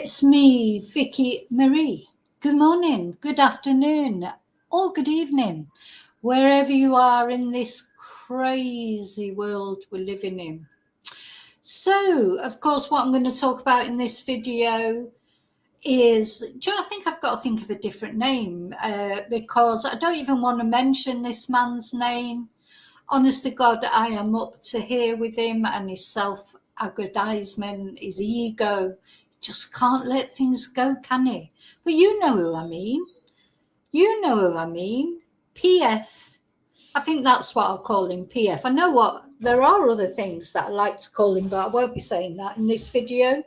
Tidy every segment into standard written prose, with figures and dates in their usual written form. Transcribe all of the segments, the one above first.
It's me, Vicky Marie. Good morning, good afternoon, or good evening, wherever you are in this crazy world we're living in. So, of course, what I'm going to talk about in this video is, I think I've got to think of a different name because I don't even want to mention this man's name. Honest to God, I am up to here with him and his self-aggrandizement, his ego. Just can't let things go, can he? But you know who I mean. You know who I mean. PF. I think that's what I'll call him, PF. I know what, there are other things that I like to call him, but I won't be saying that in this video.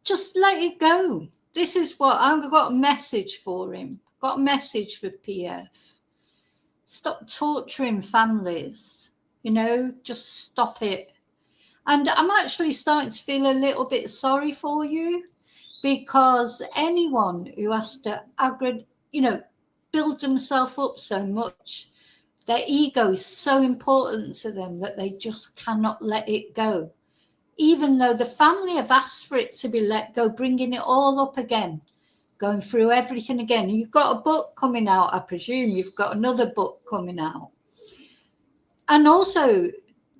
Just let it go. This is what, I've got a message for him. Got a message for PF. Stop torturing families. Just stop it. And I'm actually starting to feel a little bit sorry for you, because anyone who has to build themselves up so much, their ego is so important to them that they just cannot let it go. Even though the family have asked for it to be let go, bringing it all up again, going through everything again. You've got a book coming out, I presume. You've got another book coming out. And also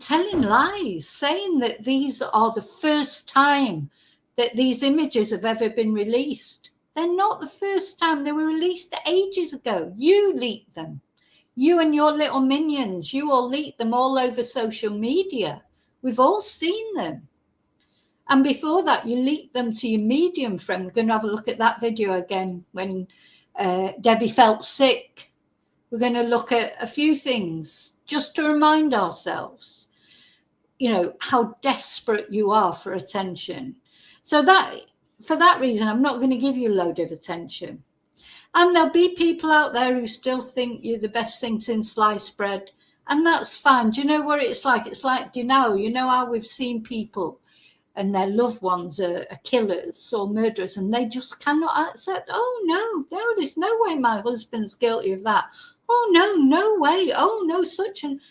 telling lies, saying that these are the first time that these images have ever been released. They're not the first time. They were released ages ago. You leaked them. You and your little minions, you all leaked them all over social media. We've all seen them. And before that, you leaked them to your medium friend. We're going to have a look at that video again when Debbie felt sick. We're going to look at a few things just to remind ourselves, how desperate you are for attention. So for that reason, I'm not going to give you a load of attention. And there'll be people out there who still think you're the best thing since sliced bread. And that's fine. Do you know what it's like? It's like denial. You know how we've seen people and their loved ones are killers or murderers, and they just cannot accept, oh, no, there's no way my husband's guilty of that. Oh, no way. Oh, no, such an...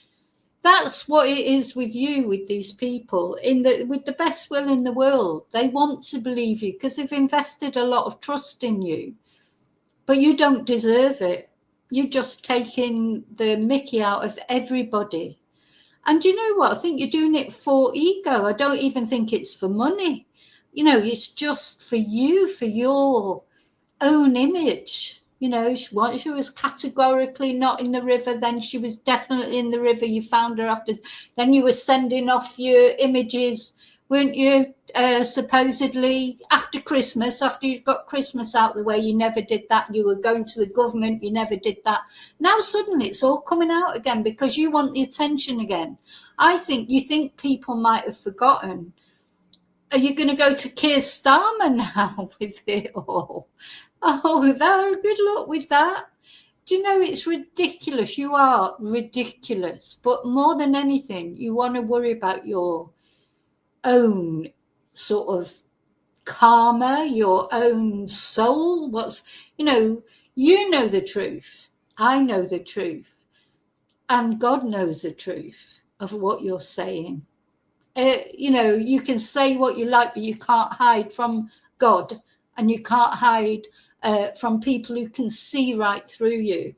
That's what it is with you, with these people, with the best will in the world. They want to believe you because they've invested a lot of trust in you, but you don't deserve it. You're just taking the mickey out of everybody. And you know what? I think you're doing it for ego. I don't even think it's for money. It's just for you, for your own image. Once she was categorically not in the river, then she was definitely in the river. You found her after. Then you were sending off your images, weren't you? Supposedly after Christmas, after you got Christmas out the way, you never did that. You were going to the government, you never did that. Now suddenly it's all coming out again because you want the attention again. You think people might have forgotten. Are you going to go to Keir Starmer now with it all? Oh, good luck with that. Do you know, it's ridiculous. You are ridiculous. But more than anything, you want to worry about your own sort of karma, your own soul. You know the truth. I know the truth. And God knows the truth of what you're saying. You can say what you like, but you can't hide from God, and you can't hide from people who can see right through you.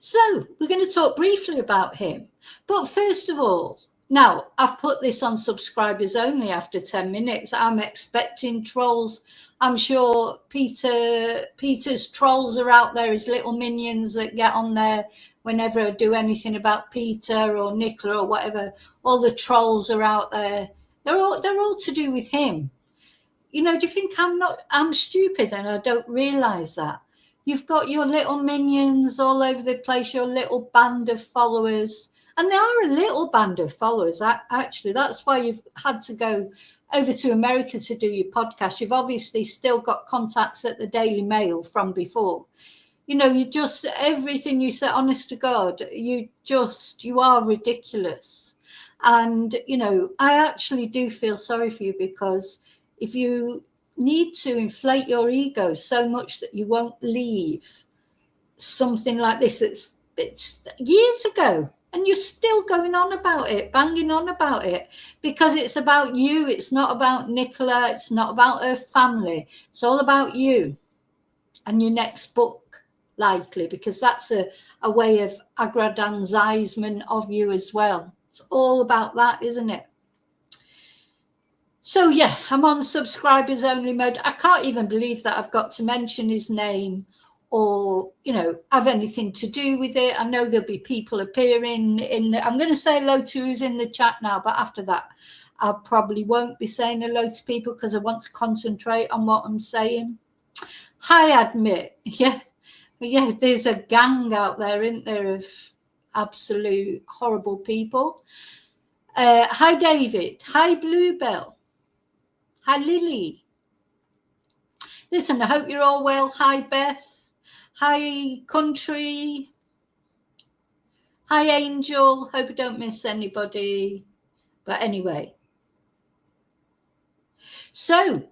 So we're going to talk briefly about him. But first of all, now I've put this on subscribers only after 10 minutes. I'm expecting trolls. I'm sure Peter's trolls are out there, his little minions that get on there whenever I do anything about Peter or Nicolas or whatever. All the trolls are out there. They're all to do with him. Do you think I'm stupid and I don't realize that? You've got your little minions all over the place, your little band of followers. And they are a little band of followers, actually. That's why you've had to go over to America to do your podcast. You've obviously still got contacts at the Daily Mail from before. You just, everything you say, honest to God, you are ridiculous. And, I actually do feel sorry for you, because if you need to inflate your ego so much that you won't leave something like this, it's years ago, And you're still going on about it, banging on about it, because it's about you. It's not about Nicola. It's not about her family. It's all about you and your next book, likely, because that's a way of aggrandizement of you as well. It's all about that, isn't it? So yeah, I'm on subscribers only mode. I can't even believe that I've got to mention his name or, you know, have anything to do with it. I know there'll be people appearing in the, I'm going to say hello to who's in the chat now, but after that, I probably won't be saying hello to people because I want to concentrate on what I'm saying. Hi, Admit. Yeah, there's a gang out there, isn't there, of absolute horrible people. Hi, David. Hi, Bluebell. Hi, Lily. Listen, I hope you're all well. Hi, Beth. Hi, Country. Hi, Angel. Hope I don't miss anybody. But anyway. So,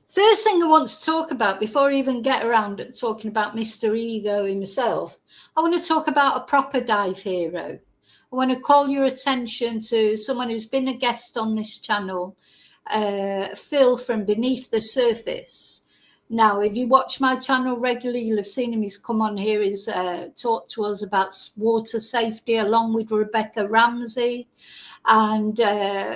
first thing I want to talk about before I even get around to talking about Mr. Ego himself, I want to talk about a proper dive hero. I want to call your attention to someone who's been a guest on this channel, Phil from Beneath the Surface. Now, if you watch my channel regularly, you'll have seen him. He's come on here. He's talked to us about water safety along with Rebecca Ramsey. And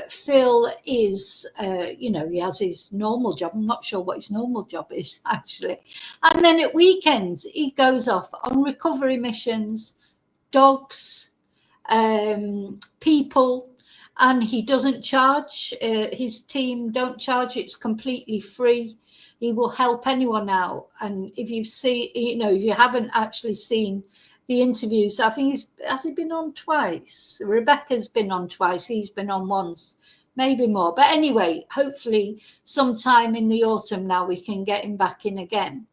Phil is, you know, he has his normal job. I'm not sure what his normal job is, actually. And then at weekends, he goes off on recovery missions, dogs, people, and he doesn't charge. His team don't charge. It's completely free. He will help anyone out. And if you've seen, you know, if you haven't actually seen the interviews, I think has he been on twice? Rebecca's been on twice. He's been on once, maybe more. But anyway, hopefully sometime in the autumn now we can get him back in again.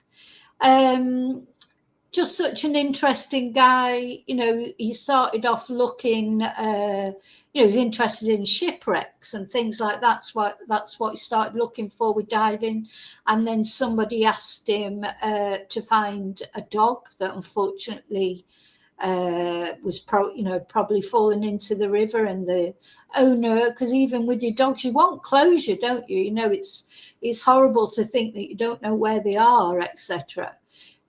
Just such an interesting guy. You know, he started off looking, you know, he was interested in shipwrecks and things like that. That's what he started looking for with diving. And then somebody asked him to find a dog that unfortunately was probably fallen into the river, and the owner, because even with your dogs, you want closure, don't you? You know, it's horrible to think that you don't know where they are, etc.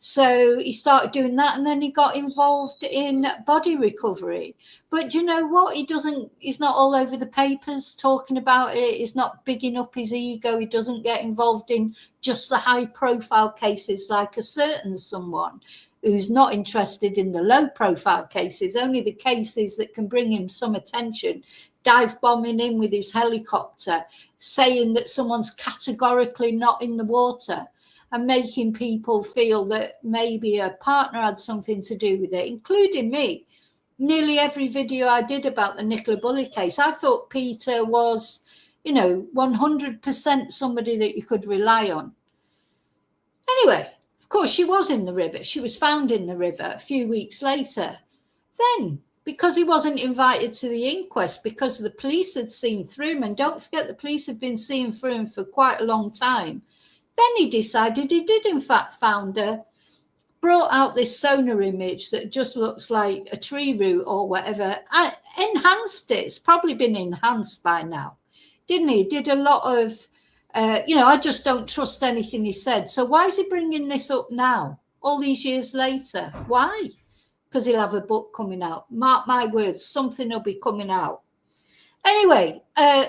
So he started doing that, and then he got involved in body recovery. But you know what? He's not all over the papers talking about it. He's not bigging up his ego. He doesn't get involved in just the high profile cases like a certain someone who's not interested in the low profile cases, only the cases that can bring him some attention. Dive bombing in with his helicopter, saying that someone's categorically not in the water, and making people feel that maybe a partner had something to do with it, including me. Nearly every video I did about the Nicola Bulley case, I thought Peter was, you know, 100% somebody that you could rely on. Anyway, of course, she was in the river. She was found in the river a few weeks later. Then, because he wasn't invited to the inquest, because the police had seen through him, and don't forget the police have been seeing through him for quite a long time, then he decided he did in fact found her, brought out this sonar image that just looks like a tree root or whatever, enhanced it. It's probably been enhanced by now, didn't he? Did a lot of, you know, I just don't trust anything he said. So why is he bringing this up now, all these years later? Why? Because he'll have a book coming out. Mark my words, something will be coming out. Anyway,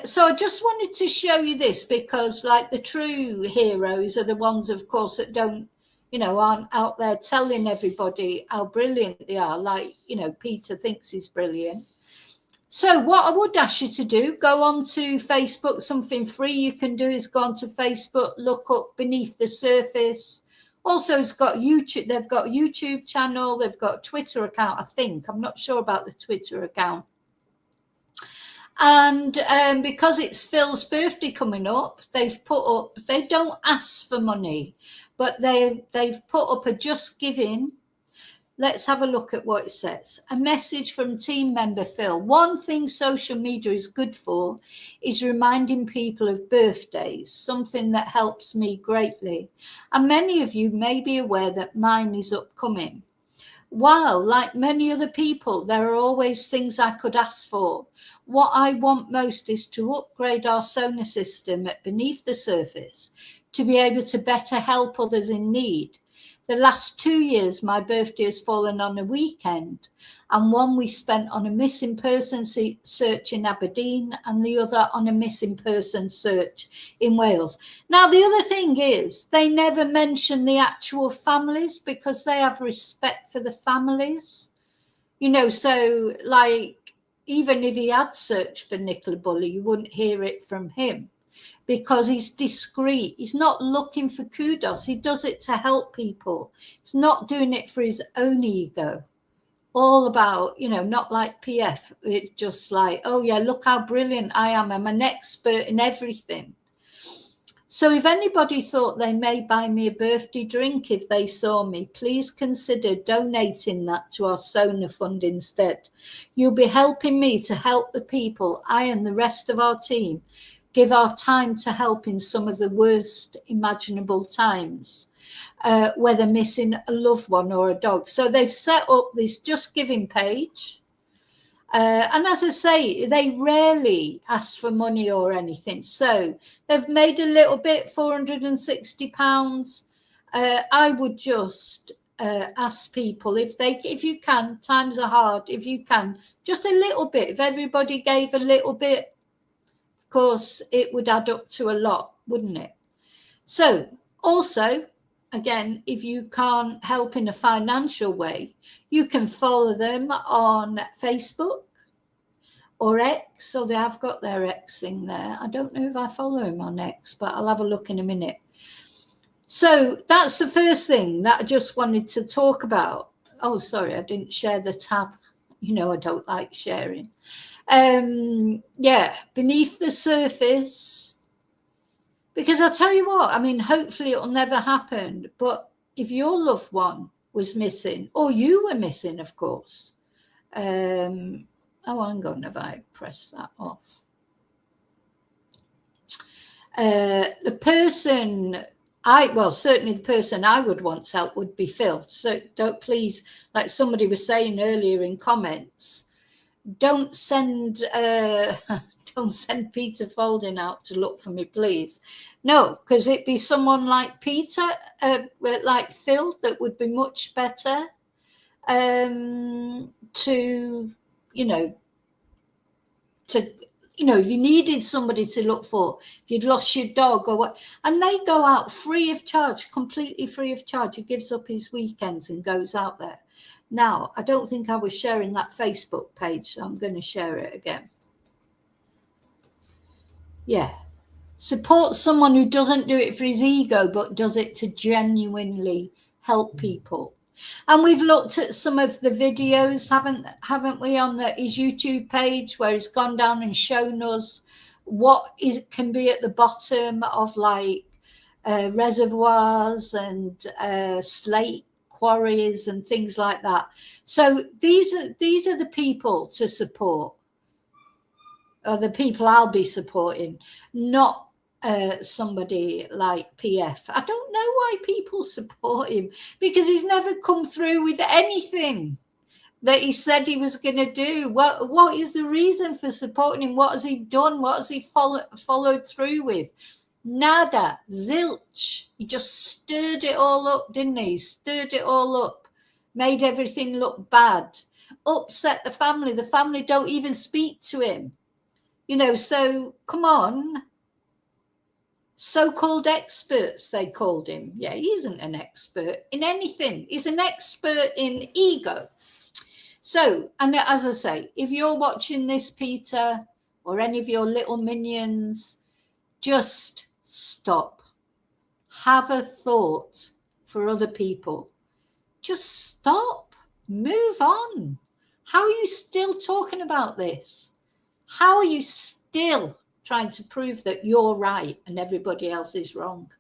so I just wanted to show you this because, like, the true heroes are the ones, of course, that don't, you know, aren't out there telling everybody how brilliant they are. Like, you know, Peter thinks he's brilliant. So what I would ask you to do, go on to Facebook. Something free you can do is go on to Facebook, look up Beneath the Surface. Also, it's got YouTube. They've got a YouTube channel. They've got a Twitter account, I think. I'm not sure about the Twitter account. And because it's Phil's birthday coming up, they've put up, they don't ask for money, but they've put up a Just Giving. Let's have a look at what it says. A message from team member Phil. One thing social media is good for is reminding people of birthdays, something that helps me greatly. And many of you may be aware that mine is upcoming. While, like many other people, there are always things I could ask for. What I want most is to upgrade our sonar system at beneath the surface to be able to better help others in need. The last 2 years, my birthday has fallen on a weekend, and one we spent on a missing person search in Aberdeen and the other on a missing person search in Wales. Now, the other thing is they never mention the actual families because they have respect for the families. You know, so like even if he had searched for Nicolas Bully, you wouldn't hear it from him, because he's discreet. He's not looking for kudos. He does it to help people. He's not doing it for his own ego. All about, you know, not like PF. It's just like, oh yeah, look how brilliant I am. I'm an expert in everything. So if anybody thought they may buy me a birthday drink if they saw me, please consider donating that to our Sonar Fund instead. You'll be helping me to help the people I and the rest of our team give our time to help in some of the worst imaginable times, whether missing a loved one or a dog. So they've set up this Just Giving page. And as I say, they rarely ask for money or anything. So they've made a little bit, £460. I would just ask people if you can, times are hard, if you can, just a little bit. If everybody gave a little bit, of course, it would add up to a lot, wouldn't it? So also, again, if you can't help in a financial way, you can follow them on Facebook or X. So they have got their X thing there. I don't know if I follow him on X, but I'll have a look in a minute. So that's the first thing that I just wanted to talk about. Oh, sorry, I didn't share the tab. You know, I don't like sharing. Yeah, beneath the surface. Because I'll tell you what, I mean, hopefully it'll never happen. But if your loved one was missing, or you were missing, of course. Oh, hang on, have I pressed that off? The person certainly the person I would want to help would be Phil. So don't, please, like somebody was saying earlier in comments, don't send don't send Peter Faulding out to look for me, please. No, because it'd be someone like Peter, like Phil, that would be much better to, if you needed somebody to look for, if you'd lost your dog or what, and they go out free of charge, completely free of charge. He gives up his weekends and goes out there. Now, I don't think I was sharing that Facebook page, so I'm going to share it again. Yeah. Support someone who doesn't do it for his ego, but does it to genuinely help people. And we've looked at some of the videos, haven't we, on his YouTube page, where he's gone down and shown us what can be at the bottom of like reservoirs and slate quarries and things like that. So these are the people to support, or the people I'll be supporting, not somebody like PF. I don't know why people support him, because he's never come through with anything that he said he was going to do. What is the reason for supporting him? What has he done? What has he followed through with? Nada, zilch. He just stirred it all up, didn't he? Stirred it all up, made everything look bad, upset the family. The family don't even speak to him. So come on. So-called experts, they called him. Yeah, he isn't an expert in anything. He's an expert in ego. So, and as I say, if you're watching this, Peter, or any of your little minions, just stop. Have a thought for other people. Just stop. Move on. How are you still talking about this? How are you still trying to prove that you're right and everybody else is wrong?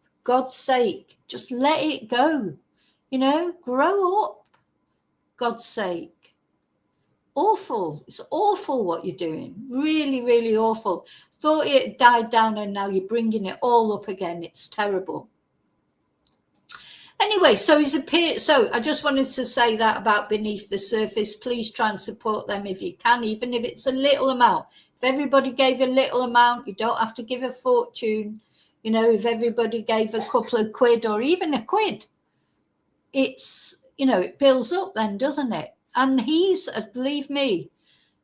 For God's sake, just let it go. Grow up. God's sake. Awful. It's awful what you're doing. Really, really awful. Thought it died down and now you're bringing it all up again. It's terrible. Anyway, so he's appeared. So I just wanted to say that about beneath the surface. Please try and support them if you can, even if it's a little amount. If everybody gave a little amount, you don't have to give a fortune. You know, if everybody gave a couple of quid or even a quid, it's, you know, it builds up then, doesn't it? And he's, believe me,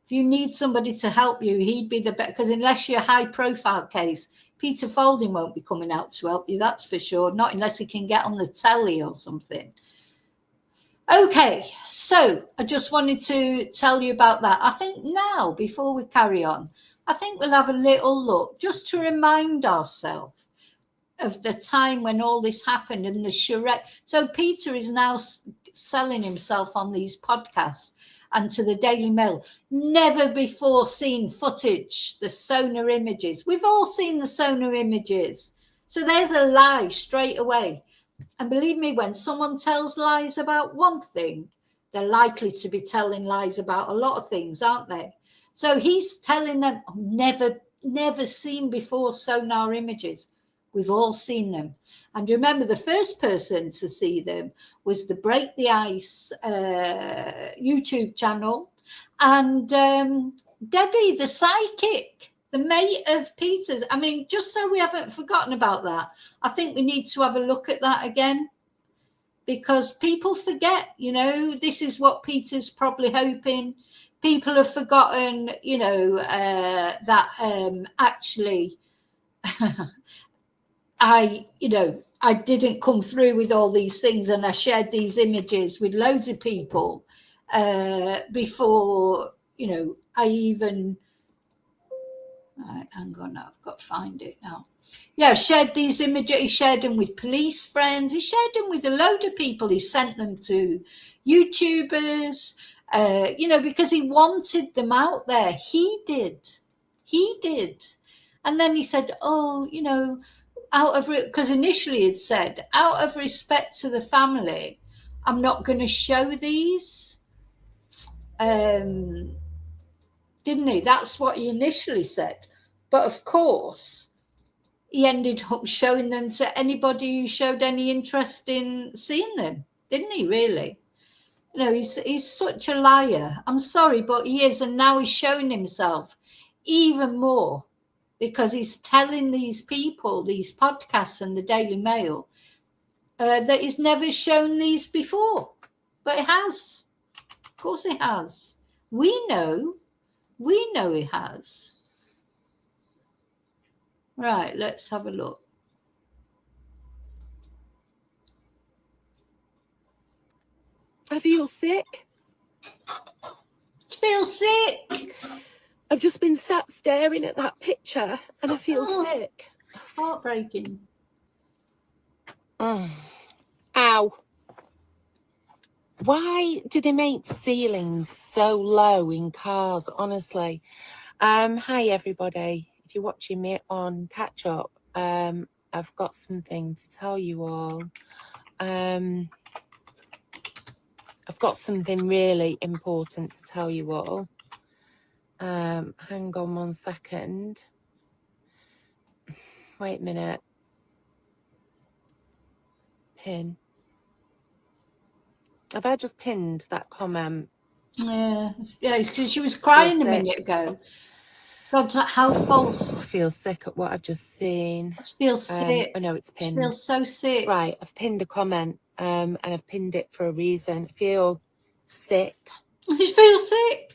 if you need somebody to help you, he'd be the best, because unless you're a high profile case, Peter Faulding won't be coming out to help you, that's for sure. Not unless he can get on the telly or something. Okay, so I just wanted to tell you about that. I think now, before we carry on, I think we'll have a little look just to remind ourselves of the time when all this happened and the charade. So Peter is now selling himself on these podcasts and to the Daily Mail. Never before seen footage, the sonar images. We've all seen the sonar images. So there's a lie straight away. And believe me, when someone tells lies about one thing, they're likely to be telling lies about a lot of things, aren't they? So he's telling them, oh, never seen before sonar images. We've all seen them. And remember, the first person to see them was the Break the Ice YouTube channel. And Debbie, the psychic, the mate of Peter's. I mean, just so we haven't forgotten about that, I think we need to have a look at that again. Because people forget, you know, this is what Peter's probably hoping. People have forgotten, you know, that actually... I didn't come through with all these things, and I shared these images with loads of people before, you know, I even, right, hang on, I've got to find it now. Yeah, shared these images, he shared them with police friends, he shared them with a load of people, he sent them to YouTubers, you know, because he wanted them out there. He did. And then he said, oh, you know, because initially it said, out of respect to the family, I'm not going to show these. Didn't he? That's what he initially said. But of course, he ended up showing them to anybody who showed any interest in seeing them, didn't he, really? You know, he's such a liar. I'm sorry, but he is. And now he's showing himself even more, because he's telling these people, these podcasts and the Daily Mail, that he's never shown these before. But it has. Of course it has. We know it has. Right, let's have a look. I feel sick. You feel sick? I've just been sat staring at that picture and I feel sick. Heartbreaking. Ow. Why do they make ceilings so low in cars, honestly? Hi, everybody. If you're watching me on Catch Up, I've got something to tell you all. I've got something really important to tell you all. Hang on 1 second. Wait a minute. Pin. Have I just pinned that comment? Yeah, because she was crying a minute ago. God, how false. I feel sick at what I've just seen. I feel sick. I know it's pinned. I feel so sick. Right, I've pinned a comment, and I've pinned it for a reason. I feel sick. I feel sick.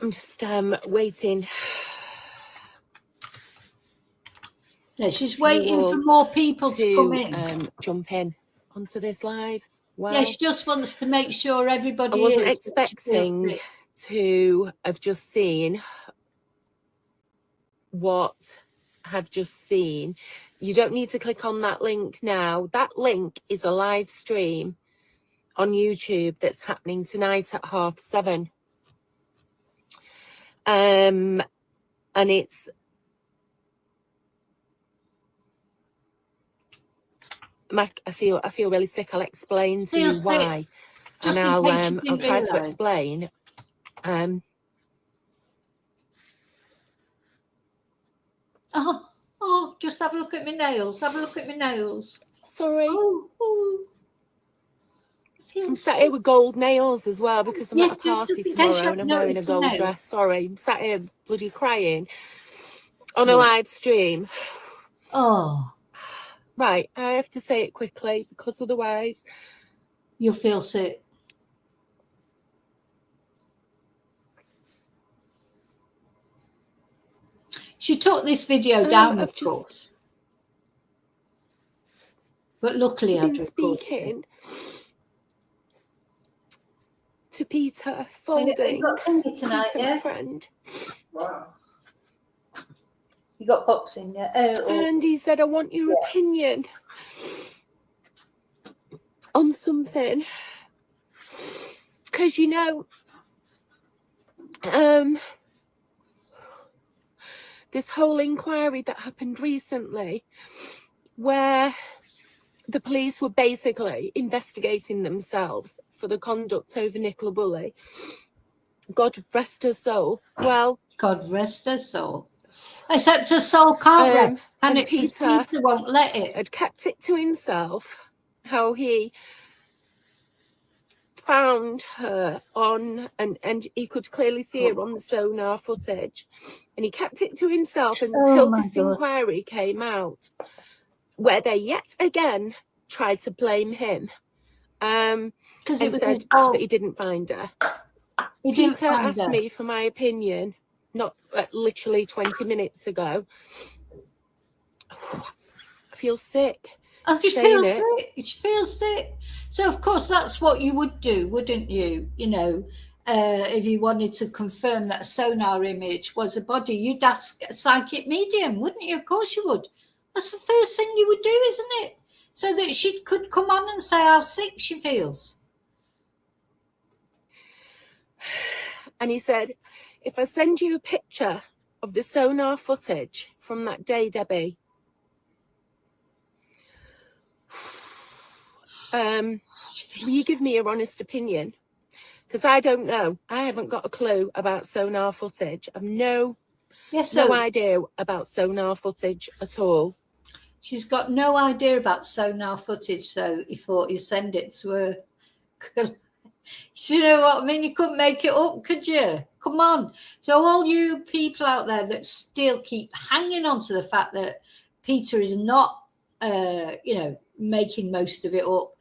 I'm just waiting. Yeah, she's waiting for more people to come in. Jump in onto this live. Wow. Yeah, she just wants to make sure everybody is. I wasn't expecting to have just seen what I've just seen. You don't need to click on that link now. That link is a live stream on YouTube that's happening tonight at 7:30. And it's I feel really sick. I'll explain to you why, Just and I'll try to explain. Oh, just have a look at my nails. Have a look at my nails. Sorry. Oh. I'm sat here with gold nails as well because I'm at a party tomorrow and I'm wearing a gold dress. Sorry, I'm sat here bloody crying on a live stream. Oh. Right, I have to say it quickly because otherwise you'll feel sick. She took this video down, of course. But luckily I've been speaking to Peter Faulding. You got thingy tonight, my friend. Wow. You got boxing, yeah? And he said, I want your opinion on something. Because, you know, this whole inquiry that happened recently where the police were basically investigating themselves for the conduct over Nicola Bully. God rest her soul. Well, God rest her soul. Except her soul can't rest, can it? Because Peter won't let it. Had kept it to himself how he found her on, and he could clearly see her on the sonar footage, and he kept it to himself until this inquiry came out, where they yet again tried to blame him, and said that he didn't find her. Peter asked me for my opinion, not literally 20 minutes ago. I feel sick. Oh, you feel sick. You feel sick. So, of course, that's what you would do, wouldn't you? You know, if you wanted to confirm that a sonar image was a body, you'd ask a psychic medium, wouldn't you? Of course you would. That's the first thing you would do, isn't it? So that she could come on and say how sick she feels. And he said, if I send you a picture of the sonar footage from that day, Debbie, will you give me your honest opinion? Because I don't know. I haven't got a clue about sonar footage. I've no idea about sonar footage at all. She's got no idea about sonar footage, so he thought he'd send it to her. You know what I mean? You couldn't make it up, could you? Come on. So all you people out there that still keep hanging on to the fact that Peter is not, making most of it up,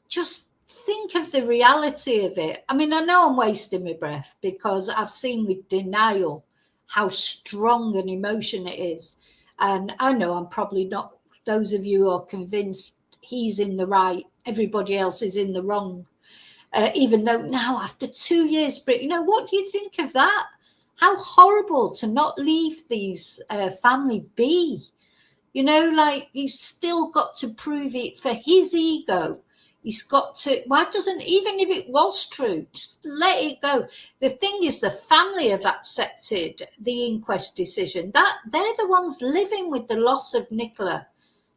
just think of the reality of it. I mean, I know I'm wasting my breath because I've seen with denial how strong an emotion it is. And I know I'm probably not, those of you who are convinced he's in the right, everybody else is in the wrong. Even though now after 2 years, but you know, what do you think of that? How horrible to not leave these family be. You know, like he's still got to prove it for his ego. He's got to, why doesn't, even if it was true, just let it go. The thing is, the family have accepted the inquest decision. That they're the ones living with the loss of Nicola,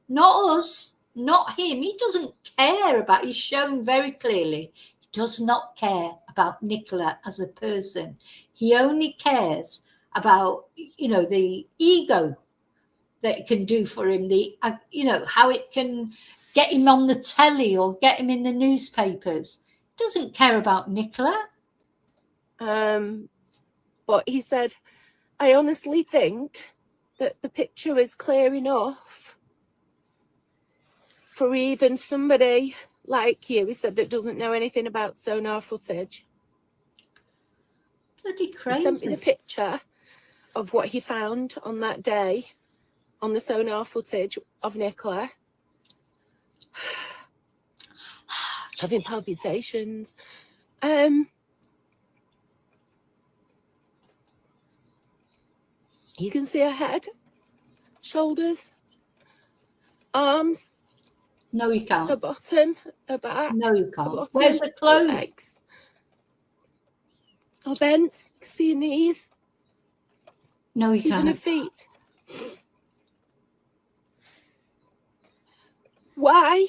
not us, not him. He doesn't care about, he's shown very clearly, he does not care about Nicola as a person. He only cares about, you know, the ego that it can do for him, the how it can get him on the telly or get him in the newspapers. He doesn't care about Nicola. But he said, I honestly think that the picture is clear enough for even somebody like you, he said, that doesn't know anything about sonar footage. Bloody crazy. He sent me the picture of what he found on that day on the sonar footage of Nicola. Having palpitations. You can see her head, shoulders, arms. No, you can't. Her bottom, her back. No, you can't. Bottom, where's the clothes? Legs. Her bent. You can see her knees. No, you Even can't. her feet. Why?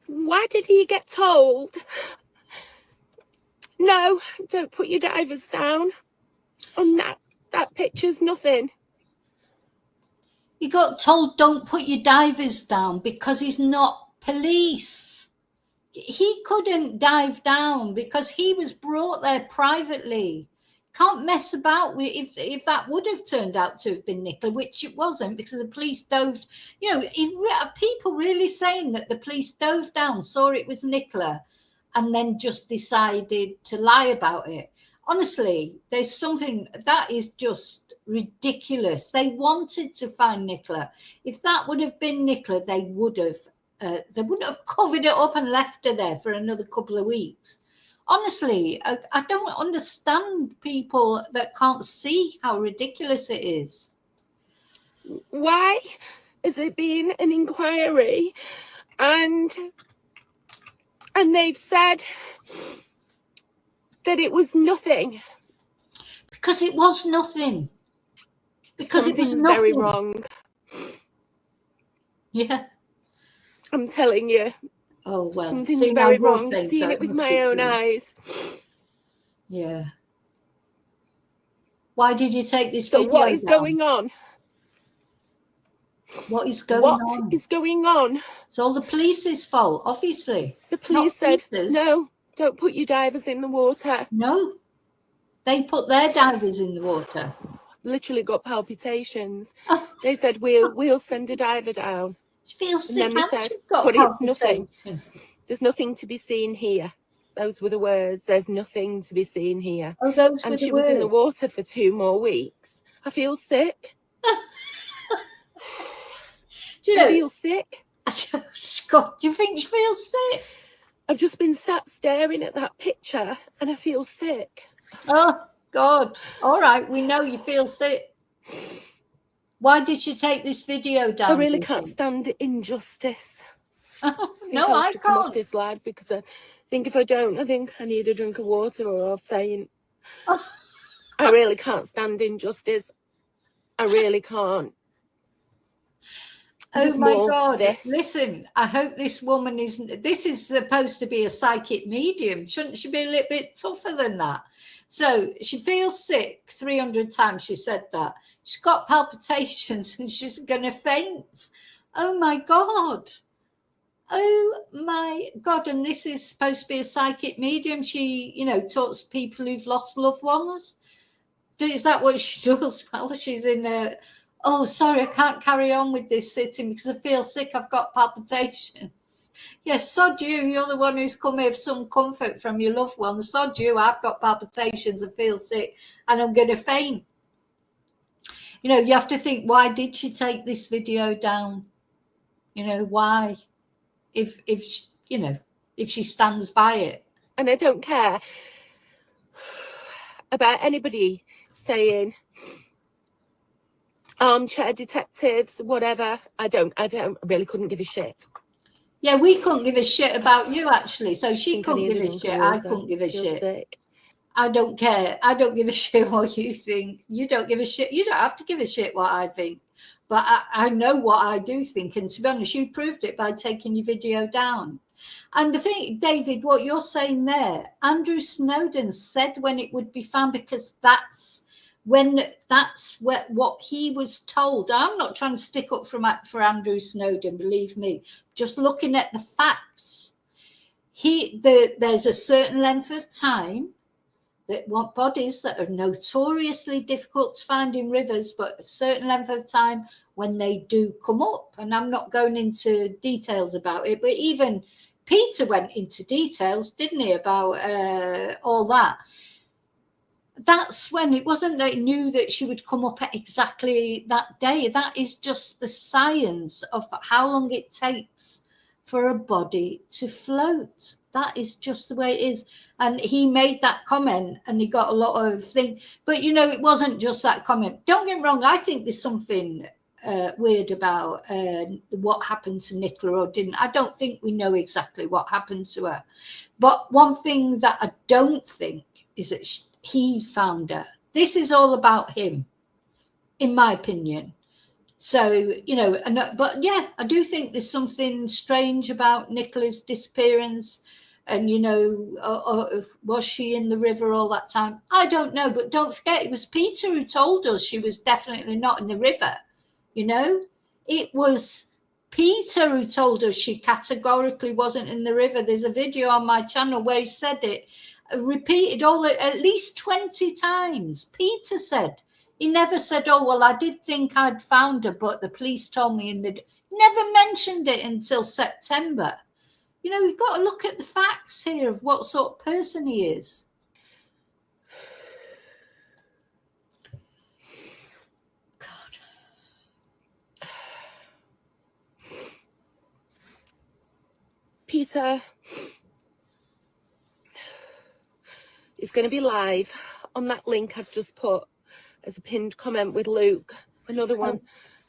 Why did he get told, no, don't put your divers down? On that picture's nothing. He got told don't put your divers down because he's not police. He couldn't dive down because he was brought there privately. Can't mess about with if that would have turned out to have been Nicola, which it wasn't, because the police dove. You know, people really saying that the police dove down, saw it was Nicola, and then just decided to lie about it. Honestly, there's something that is just ridiculous. They wanted to find Nicola. If that would have been Nicola, they wouldn't have covered it up and left her there for another couple of weeks. Honestly, I don't understand people that can't see how ridiculous it is. Why has there been an inquiry and they've said that it was nothing? Because it was nothing. Because it was nothing. Very wrong. Yeah. I'm telling you. Oh, well. Something's very wrong. Seeing it with my own eyes. Yeah. Why did you take this video down? What is down? going on? What is going on? What is going on? It's all the police's fault, obviously. The police said, no, don't put your divers in the water. No. They put their divers in the water. Literally got palpitations. They said, we'll send a diver down. She feels sick and she's got but palpitations. It's nothing. There's nothing to be seen here. Those were the words. There's nothing to be seen here. Oh, those were the words. And she was in the water for 2 more weeks. I feel sick. Do you know, I feel sick. Scott, do you think she feels sick? I've just been sat staring at that picture and I feel sick. Oh, God. All right, we know you feel sick. Why did she take this video down? I really can't stand injustice. No, I can't. Come off this live because I think if I don't, I think I need a drink of water or I'll faint. I really can't stand injustice. I really can't. Oh my God. Listen, I hope this woman isn't. This is supposed to be a psychic medium. Shouldn't she be a little bit tougher than that? So she feels sick 300 times. She said that. She's got palpitations and she's going to faint. Oh my God. Oh my God. And this is supposed to be a psychic medium. She, talks to people who've lost loved ones. Is that what she does? Well, she's in a... Oh, sorry, I can't carry on with this sitting because I feel sick. I've got palpitations. Yes, sod you. You're the one who's come here for some comfort from your loved one. Sod you. I've got palpitations. I feel sick and I'm going to faint. You have to think, why did she take this video down? Why? If she stands by it. And I don't care about anybody saying armchair detectives, whatever. I really couldn't give a shit. Yeah, we couldn't give a shit about you, actually. So she couldn't give a shit. I couldn't give a shit. Sick. I don't care. I don't give a shit what you think. You don't give a shit. You don't have to give a shit what I think. But I know what I do think. And to be honest, you proved it by taking your video down. And the thing, David, what you're saying there, Andrew Snowden said when it would be found, because that's what he was told. I'm not trying to stick up for Andrew Snowden, believe me. Just looking at the facts. There's a certain length of time that want bodies that are notoriously difficult to find in rivers, but a certain length of time when they do come up. And I'm not going into details about it, but even Peter went into details, didn't he, about all that. That's when it wasn't that he knew that she would come up at exactly that day. That is just the science of how long it takes for a body to float. That is just the way it is. And he made that comment and he got a lot of things. But, it wasn't just that comment. Don't get me wrong. I think there's something weird about what happened to Nicola or didn't. I don't think we know exactly what happened to her. But one thing that I don't think is that he found her. This is all about him, in my opinion. So, you know, but yeah, I do think there's something strange about Nicola's disappearance. And, you know, was she in the river all that time? I don't know. But don't forget, it was Peter who told us she was definitely not in the river. You know, it was Peter who told us she categorically wasn't in the river. There's a video on my channel where he said it, repeated at least 20 times. Peter said. He never said, oh, well, I did think I'd found her, but the police told me never mentioned it until September. You know, you've got to look at the facts here of what sort of person he is. God. Peter is going to be live on that link I've just put as a pinned comment with Luke, another one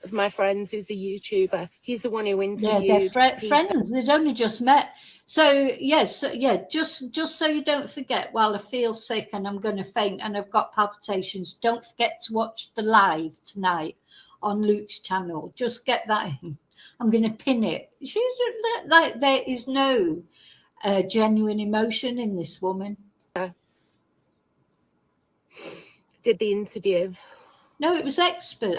of my friends who's a YouTuber. He's the one who interviewed. Yeah, they're friends. They'd only just met. So yes, just so you don't forget, while I feel sick and I'm going to faint and I've got palpitations, don't forget to watch the live tonight on Luke's channel. Just get that in. I'm going to pin it. Like there is no genuine emotion in this woman. Did the interview. No, it was experts.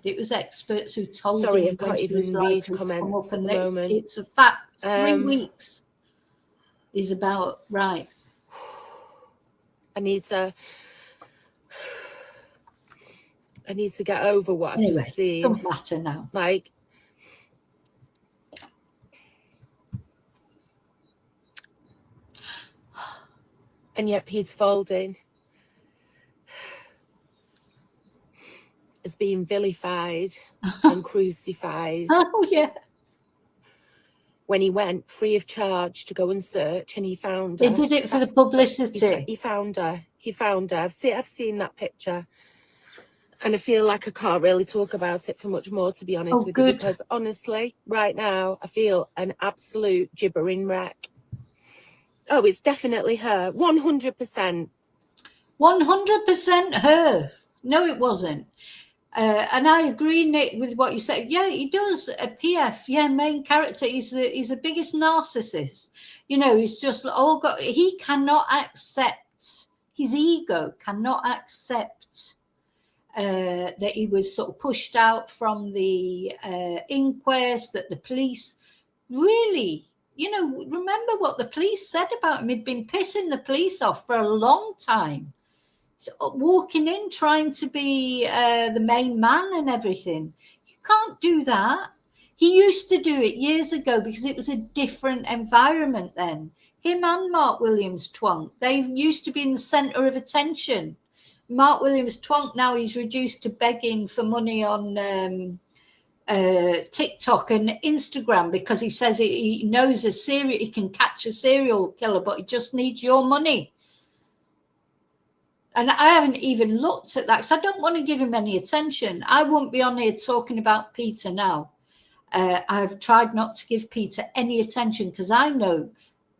It was experts who told sorry, him I can't when she was even read likely to come up, and it's a fact. 3 weeks is about right. I need to get over what I've just seen. Don't matter now. Like, and yet Peter Faulding is being vilified and crucified. Oh, yeah. When he went free of charge to go and search, and he found her. They did it for the publicity. He found her. I've seen that picture. And I feel like I can't really talk about it for much more, to be honest with you. Because honestly, right now, I feel an absolute gibbering wreck. Oh, it's definitely her. 100%. 100% her. No, it wasn't. And I agree, Nick, with what you said. Yeah, he does. A PF, yeah, main character. He's the biggest narcissist. You know, he's just all got. He cannot accept. His ego cannot accept that he was sort of pushed out from the inquest. That the police really, you know, remember what the police said about him. He'd been pissing the police off for a long time. Walking in trying to be the main man and everything. You can't do that. He used to do it years ago because it was a different environment then. Him and Mark Williams Twonk, they used to be in the centre of attention. Mark Williams Twonk, now he's reduced to begging for money on TikTok and Instagram because he says he knows he can catch a serial killer, but he just needs your money. And I haven't even looked at that because I don't want to give him any attention. I won't be on here talking about Peter now. I've tried not to give Peter any attention because I know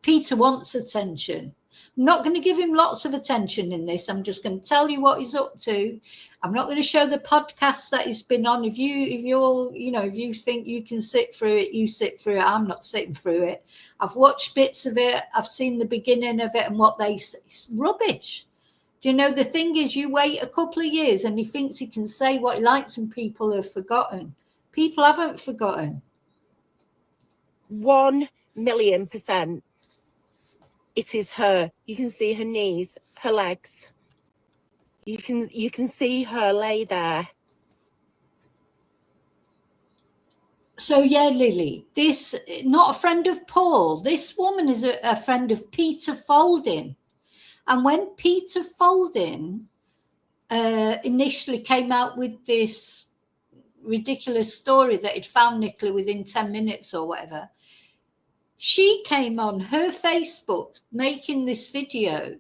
Peter wants attention. I'm not going to give him lots of attention in this. I'm just going to tell you what he's up to. I'm not going to show the podcast that he's been on. If you think you can sit through it, you sit through it. I'm not sitting through it. I've watched bits of it. I've seen the beginning of it and what they say. It's rubbish. Do you know, the thing is, you wait a couple of years and he thinks he can say what he likes and people have forgotten. People haven't forgotten. 1,000,000%. It is her. You can see her knees, her legs. You can see her lay there. So yeah, Lily, this not a friend of Paul. This woman is a friend of Peter Faulding. And when Peter Faulding initially came out with this ridiculous story that he'd found Nicola within 10 minutes or whatever, she came on her Facebook making this video,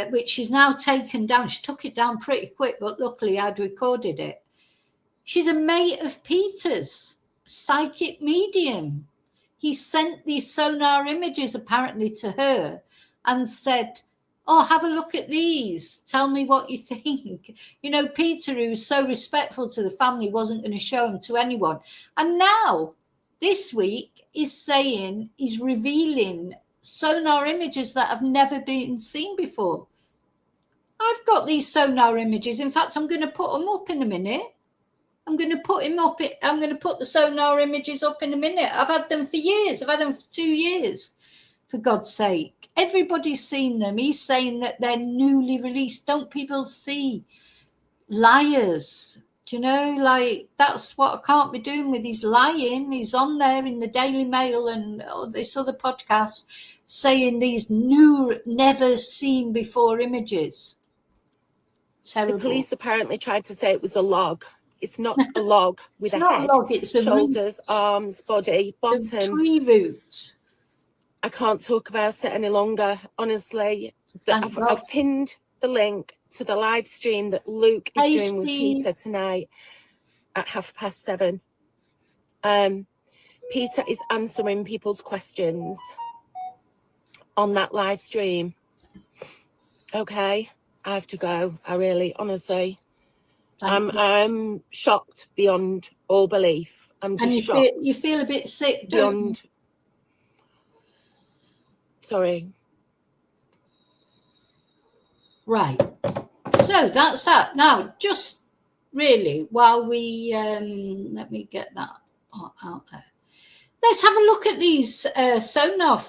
which she's now taken down. She took it down pretty quick, but luckily I'd recorded it. She's a mate of Peter's, psychic medium. He sent these sonar images apparently to her and said, oh, have a look at these. Tell me what you think. You know, Peter, who's so respectful to the family, wasn't going to show them to anyone. And now, this week, he's revealing sonar images that have never been seen before. I've got these sonar images. In fact, I'm going to put them up in a minute. I'm going to put the sonar images up in a minute. I've had them for years. I've had them for 2 years, for God's sake. Everybody's seen them. He's saying that they're newly released. Don't people see? Liars. Do you know, like, that's what I can't be doing with his lying. He's on there in the Daily Mail and this other podcast saying these new, never seen before images. Terrible. The police apparently tried to say it was a log. It's not a log with It's a not head, a log, it's a shoulders, root. arms, body, bottom. It's a tree root. I can't talk about it any longer, honestly. I've pinned the link to the live stream that Luke is doing with Peter tonight at 7:30. Peter is answering people's questions on that live stream. Okay, I have to go. I really, honestly, I'm shocked beyond all belief. I'm just shocked. You feel a bit sick, don't you? Sorry. Right. So that's that. Now, just really, while we let me get that out there. Let's have a look at these sonar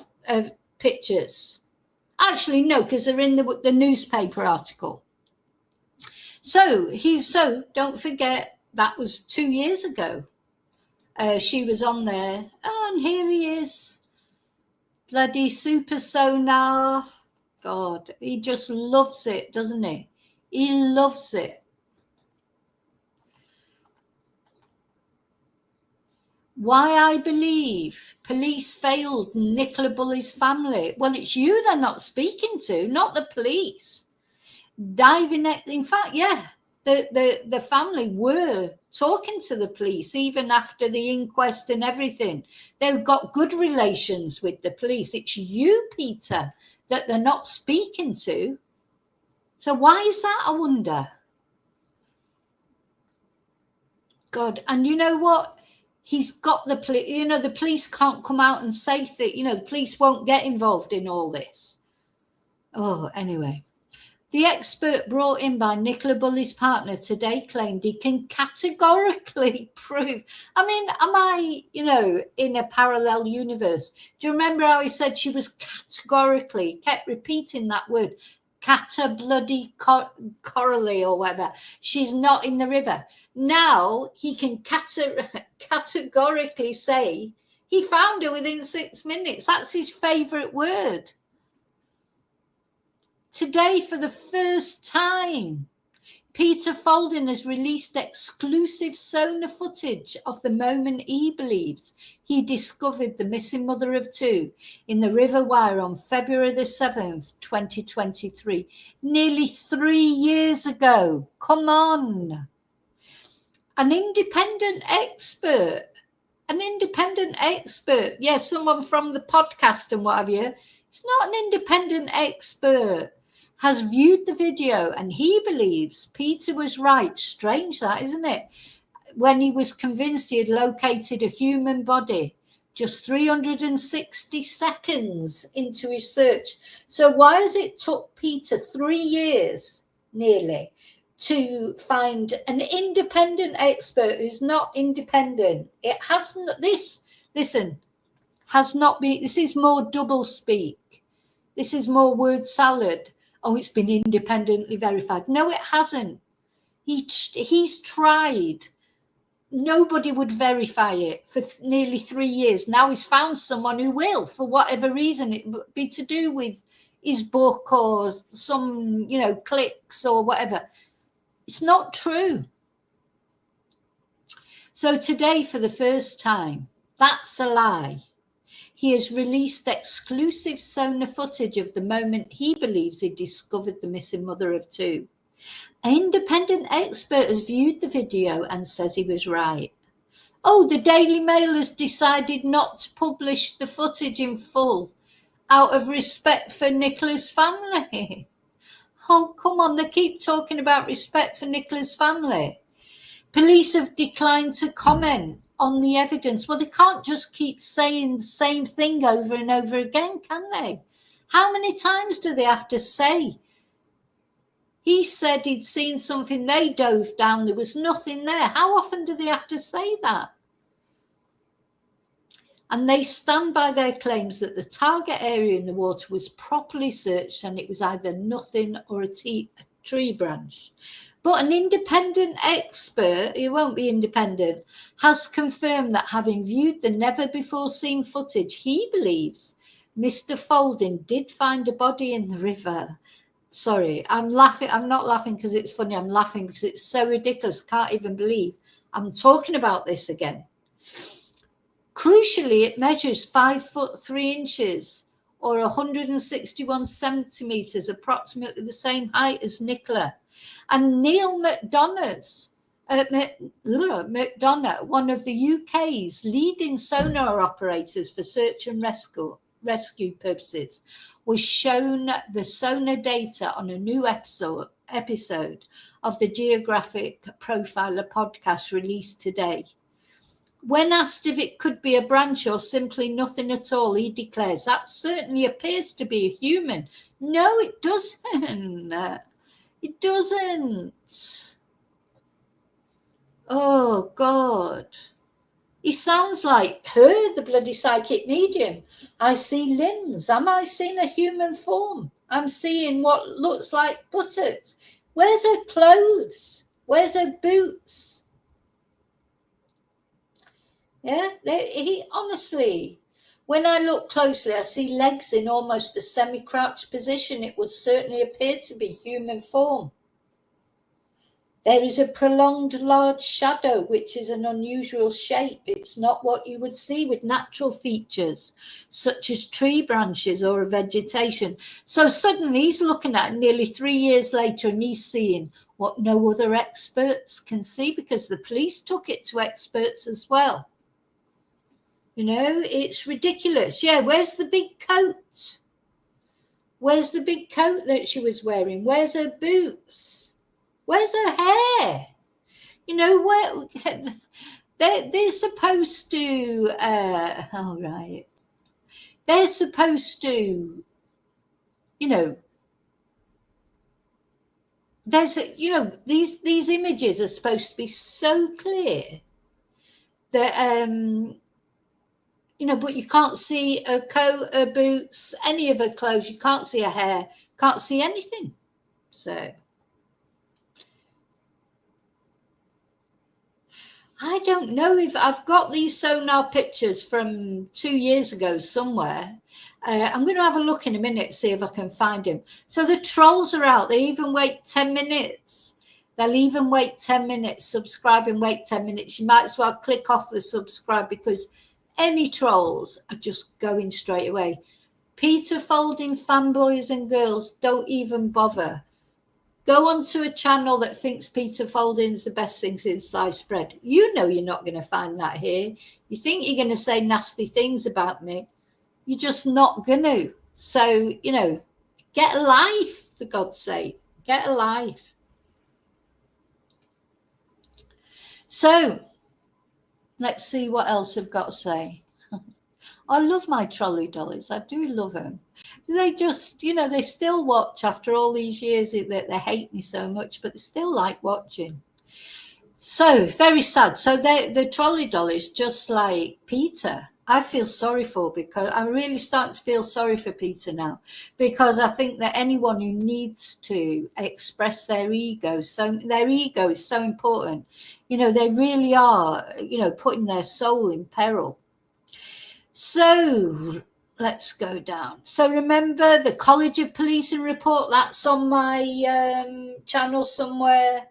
pictures. Actually, no, because they're in the newspaper article. So don't forget, that was 2 years ago. She was on there. Oh, and here he is. Bloody super sonar. God, he just loves it, doesn't he? He loves it. Why I believe police failed Nicola Bully's family. Well, it's you they're not speaking to, not the police. In fact, yeah, the family were talking to the police even after the inquest and everything. They've got good relations with the police. It's you, Peter, that they're not speaking to. So why is that, I wonder? God, and you know what? He's got the police, the police can't come out and say that, the police won't get involved in all this. Oh, anyway. The expert brought in by Nicola Bully's partner today claimed he can categorically prove. I mean, am I, in a parallel universe? Do you remember how he said she was categorically, kept repeating that word, corally or whatever. She's not in the river. Now he can categorically say he found her within 6 minutes. That's his favourite word. Today, for the first time, Peter Faulding has released exclusive sonar footage of the moment he believes he discovered the missing mother of two in the River Wyre on February the 7th, 2023. Nearly 3 years ago. Come on. An independent expert. Yeah, someone from the podcast and what have you. It's not an independent expert. Has viewed the video and he believes Peter was right. Strange that, isn't it? When he was convinced he had located a human body just 360 seconds into his search. So why has it took Peter 3 years nearly to find an independent expert who's not independent? It hasn't, this is more double speak. This is more word salad. Oh, it's been independently verified. No, it hasn't. He's tried. Nobody would verify it for nearly 3 years. Now he's found someone who will, for whatever reason. It would be to do with his book or some, clicks or whatever. It's not true. So today, for the first time, that's a lie. He has released exclusive sonar footage of the moment he believes he discovered the missing mother of two. An independent expert has viewed the video and says he was right. Oh, the Daily Mail has decided not to publish the footage in full. out of respect for Nicolas' family. Oh, come on, they keep talking about respect for Nicolas' family. Police have declined to comment on the evidence. Well, they can't just keep saying the same thing over and over again, can they? How many times do they have to say? He said he'd seen something, they dove down, there was nothing there. How often do they have to say that? And they stand by their claims that the target area in the water was properly searched and it was either nothing or a tree branch. But an independent expert, he won't be independent, has confirmed that having viewed the never-before-seen footage, he believes Mr. Faulding did find a body in the river. Sorry, I'm laughing. I'm not laughing because it's funny. I'm laughing because it's so ridiculous. Can't even believe I'm talking about this again. Crucially, it measures 5 foot 3 inches or 161 centimetres, approximately the same height as Nicolas. And Neil McDonough, one of the UK's leading sonar operators for search and rescue purposes, was shown the sonar data on a new episode of the Geographic Profiler podcast released today. When asked if it could be a branch or simply nothing at all, he declares that certainly appears to be a human. No, it doesn't. It doesn't. Oh, God. He sounds like her, the bloody psychic medium. I see limbs. Am I seeing a human form? I'm seeing what looks like buttocks. Where's her clothes? Where's her boots? Yeah, he honestly, when I look closely, I see legs in almost a semi-crouched position. It would certainly appear to be human form. There is a prolonged large shadow, which is an unusual shape. It's not what you would see with natural features, such as tree branches or vegetation. So suddenly he's looking at it nearly 3 years later and he's seeing what no other experts can see because the police took it to experts as well. You know, it's ridiculous. Yeah, where's the big coat? Where's the big coat that she was wearing? Where's her boots? Where's her hair? You know, where they're supposed to, all right. They're supposed to, you know, these images are supposed to be so clear that, but you can't see her coat, her boots, any of her clothes. You can't see her hair, can't see anything. So I don't know if I've got these sonar pictures from 2 years ago somewhere. I'm going to have a look in a minute, see if I can find them. So the trolls are out. They even wait 10 minutes. They'll even wait 10 minutes, subscribe and wait 10 minutes. You might as well click off the subscribe because any trolls are just going straight away. Peter Faulding fanboys and girls, don't even bother. Go onto a channel that thinks Peter Faulding's the best thing since sliced bread. You know you're not going to find that here. You think you're going to say nasty things about me. You're just not going to. So, get a life, for God's sake. Get a life. So, let's see what else I've got to say. I love my trolley dollies. I do love them. They just, they still watch after all these years that they hate me so much, but they still like watching. So, very sad. So, the trolley dollies, just like Peter, I feel sorry for because I'm really starting to feel sorry for Peter now because I think that anyone who needs to express their ego, so their ego is so important. They really are, putting their soul in peril. So let's go down. So remember the College of Policing report, that's on my channel somewhere,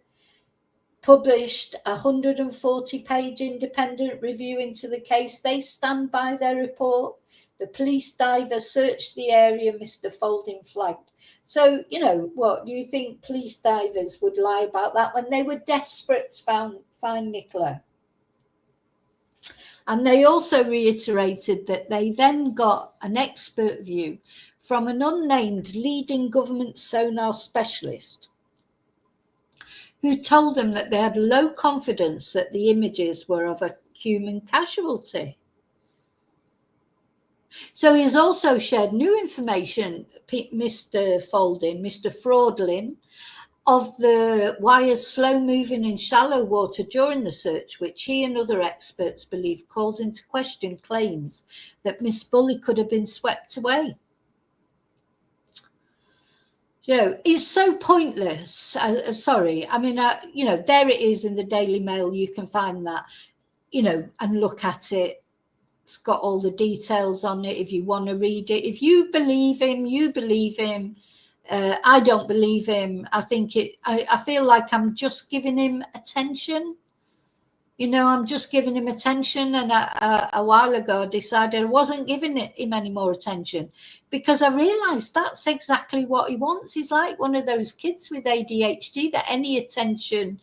published a 140-page independent review into the case. They stand by their report. The police diver searched the area Mr. Faulding flagged. So, what do you think police divers would lie about that when they were desperate to find Nicolas? And they also reiterated that they then got an expert view from an unnamed leading government sonar specialist who told them that they had low confidence that the images were of a human casualty. So he's also shared new information, Mr. Faulding, Mr. Faulding, of the wires slow moving in shallow water during the search, which he and other experts believe calls into question claims that Miss Bully could have been swept away. It's so pointless. Sorry. I mean, there it is in the Daily Mail. You can find that, and look at it. It's got all the details on it if you want to read it. If you believe him, you believe him. I don't believe him. I feel like I'm just giving him attention. I'm just giving him attention. And a while ago, I decided I wasn't giving him any more attention because I realized that's exactly what he wants. He's like one of those kids with ADHD that any attention,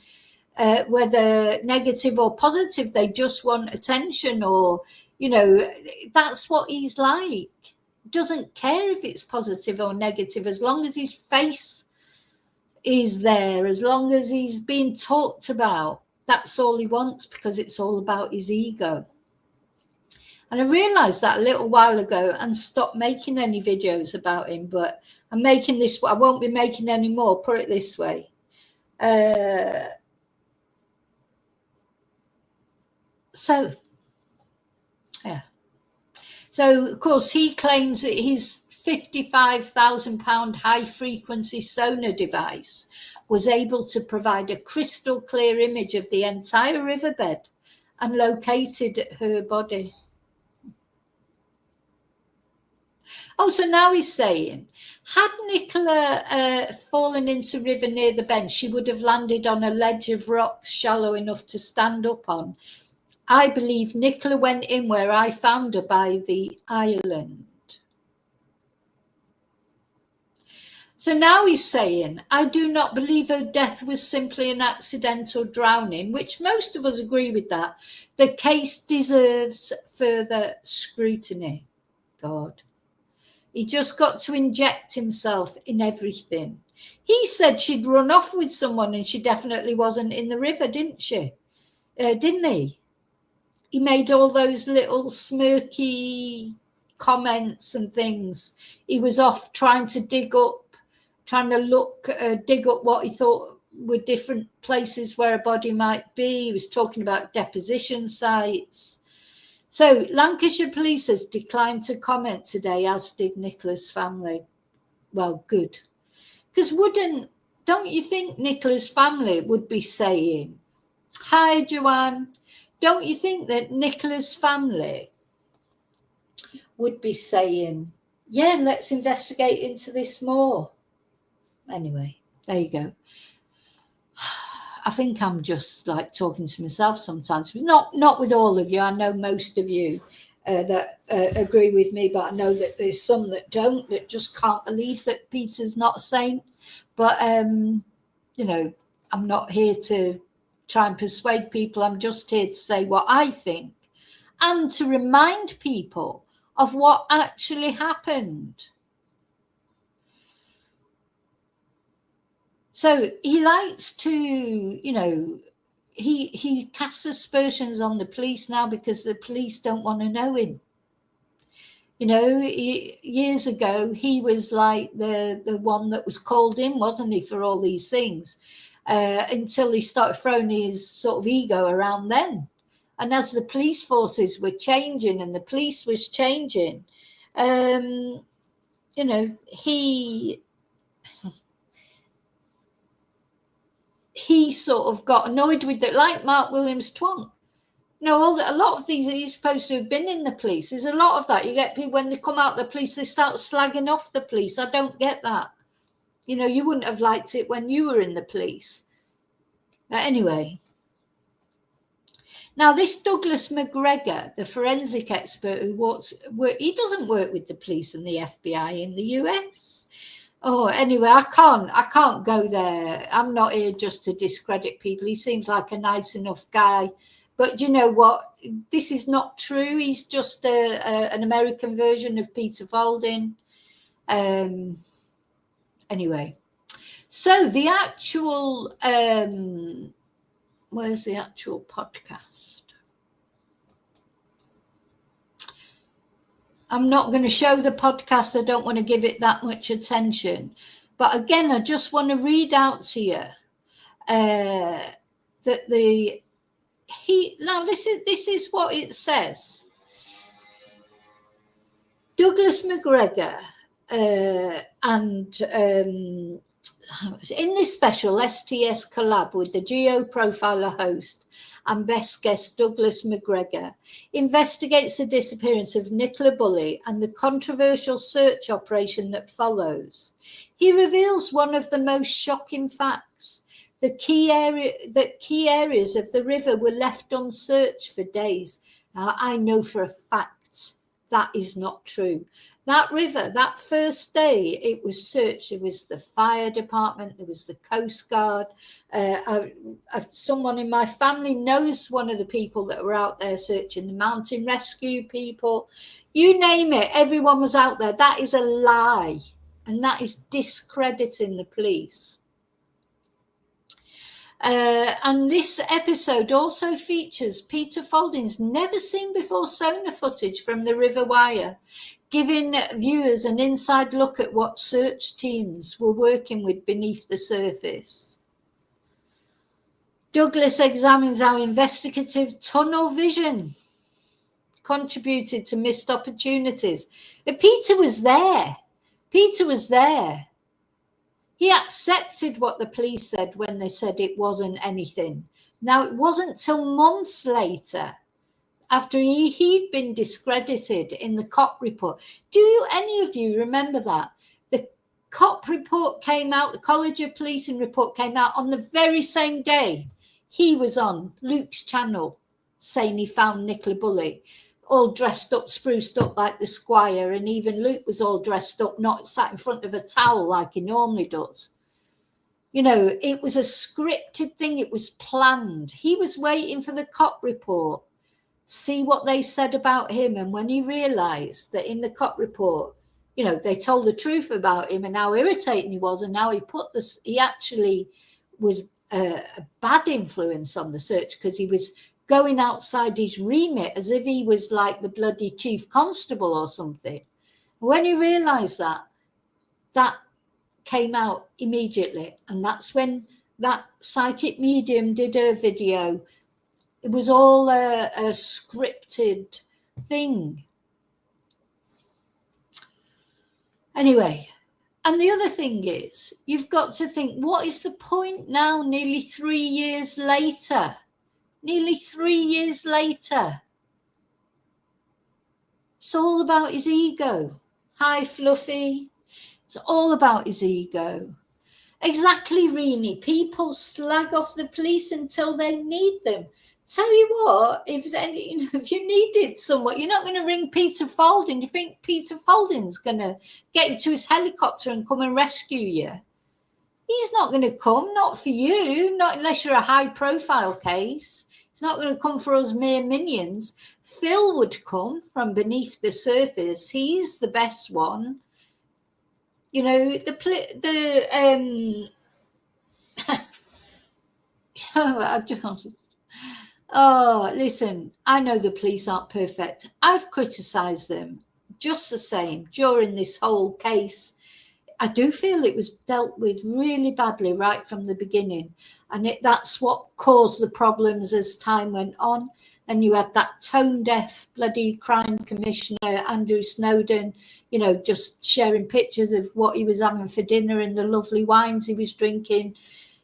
whether negative or positive, they just want attention or, that's what he's like. Doesn't care if it's positive or negative, as long as his face is there, as long as he's being talked about. That's all he wants because it's all about his ego. And I realized that a little while ago and stopped making any videos about him, but I'm making this. I won't be making any more, put it this way. So of course, he claims that his £55,000 high-frequency sonar device was able to provide a crystal-clear image of the entire riverbed and located her body. Oh, so now he's saying, had Nicolas fallen into river near the bend, she would have landed on a ledge of rocks shallow enough to stand up on. I believe Nicolas went in where I found her by the island. So now he's saying, I do not believe her death was simply an accidental drowning, which most of us agree with that. The case deserves further scrutiny. God. He just got to inject himself in everything. He said she'd run off with someone and she definitely wasn't in the river, didn't she? Didn't he? He made all those little smirky comments and things. He was off trying to dig up what he thought were different places where a body might be. He was talking about deposition sites. So Lancashire Police has declined to comment today, as did Nicolas' family. Well, good. Because don't you think Nicolas' family would be saying, hi, Joanne, don't you think that Nicolas' family would be saying, yeah, let's investigate into this more? Anyway, there you go. I think I'm just like talking to myself sometimes. Not with all of you. I know most of you that agree with me, but I know that there's some that don't, that just can't believe that Peter's not a saint. But, I'm not here to try and persuade people. I'm just here to say what I think and to remind people of what actually happened. So he likes to, he casts aspersions on the police now because the police don't want to know him. Years ago, he was like the one that was called in, wasn't he, for all these things, until he started throwing his sort of ego around then. And as the police forces were changing and the police was changing, he sort of got annoyed with it, like Mark Williams Twonk. A lot of these, he's supposed to have been in the police. There's a lot of that. You get people, when they come out of the police, they start slagging off the police. I don't get that. You wouldn't have liked it when you were in the police. But anyway. Now, this Douglas McGregor, the forensic expert he doesn't work with the police and the FBI in the US. Oh, anyway, I can't go there. I'm not here just to discredit people. He seems like a nice enough guy, But you know what? This is not true. He's just an American version of Peter Faulding. Anyway, so the actual, where's the actual podcast? I'm not going to show the podcast. I don't want to give it that much attention. But again, I just want to read out to you that now this is what it says. Douglas McGregor and in this special STS collab with the Geoprofiler host and best guest Douglas McGregor investigates the disappearance of Nicolas Bully and the controversial search operation that follows. He reveals one of the most shocking facts: the key areas of the river were left unsearched for days. Now, I know for a fact that is not true. That river, that first day it was searched, there was the fire department, there was the Coast Guard. Someone in my family knows one of the people that were out there searching, the mountain rescue people. You name it, everyone was out there. That is a lie, and that is discrediting the police. And this episode also features Peter Faulding's never seen before sonar footage from the River Wire, giving viewers an inside look at what search teams were working with beneath the surface. Douglas examines how investigative tunnel vision contributed to missed opportunities. But Peter was there. Peter was there. He accepted what the police said when they said it wasn't anything. Now, it wasn't till months later, after he'd been discredited in the cop report. Do any of you remember that? The cop report came out, the College of Policing report came out on the very same day he was on Luke's channel saying he found Nicolas Bully, all dressed up, spruced up like the squire, and even Luke was all dressed up, not sat in front of a towel like he normally does. You know, it was a scripted thing. It was planned. He was waiting for the cop report, see what they said about him. And when he realised that in the cop report, you know, they told the truth about him and how irritating he was, and how he actually was a bad influence on the search because he was going outside his remit as if he was like the bloody chief constable or something. When he realised that came out immediately, and that's when that psychic medium did her video. It was all a scripted thing. Anyway, and the other thing is, you've got to think, what is the point now, nearly 3 years later? Nearly 3 years later. It's all about his ego. Hi, Fluffy. It's all about his ego. Exactly, Rini. People slag off the police until they need them. Tell you what, if you needed someone, you're not going to ring Peter Faulding. Do you think Peter Faulding's going to get into his helicopter and come and rescue you? He's not going to come, not for you, not unless you're a high-profile case. It's not going to come for us mere minions. Phil would come from beneath the surface. He's the best one. You know, listen, I know the police aren't perfect. I've criticised them just the same during this whole case. I do feel it was dealt with really badly right from the beginning. And that's what caused the problems as time went on. And you had that tone-deaf bloody crime commissioner, Andrew Snowden, you know, just sharing pictures of what he was having for dinner and the lovely wines he was drinking.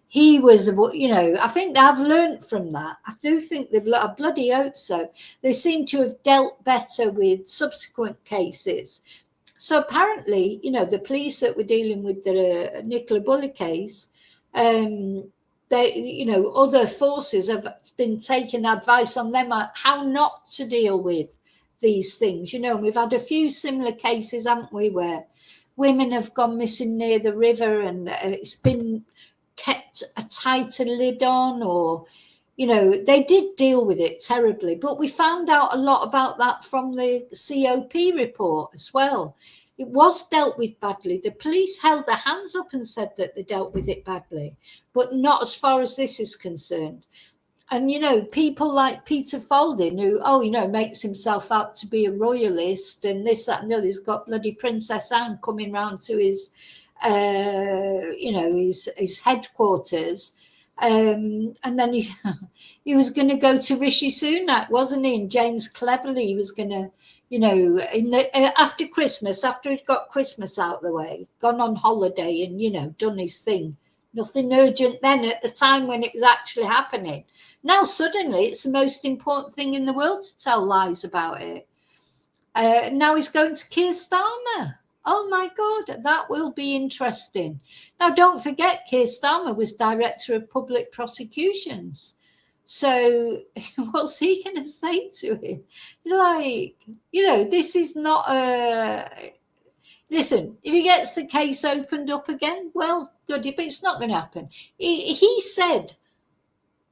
He was, you know, I think they've learned from that. I do think I bloody hope so. They seem to have dealt better with subsequent cases. So apparently, you know, the police that were dealing with the Nicolas Bully case, they, you know, other forces have been taking advice on them on how not to deal with these things. You know, we've had a few similar cases, haven't we, where women have gone missing near the river and it's been kept a tighter lid on, or, you know, they did deal with it terribly, but we found out a lot about that from the COP report as well. It was dealt with badly. The police held their hands up and said that they dealt with it badly, but not as far as this is concerned. And, you know, people like Peter Faulding, who, oh, you know, makes himself out to be a royalist and this, that, and the other. He's got bloody Princess Anne coming round to his, you know, his headquarters. And then he was going to go to Rishi Sunak, wasn't he? And James Cleverly, he was going to, you know, after Christmas, after he'd got Christmas out of the way, gone on holiday and, you know, done his thing. Nothing urgent then at the time when it was actually happening. Now suddenly it's the most important thing in the world to tell lies about it. Now he's going to Keir Starmer. Oh my God, that will be interesting. Now don't forget, Keir Starmer was Director of Public Prosecutions. So what's he going to say to him? He's like, you know, this is not a... Listen, if he gets the case opened up again, well, good, but it's not going to happen. He said,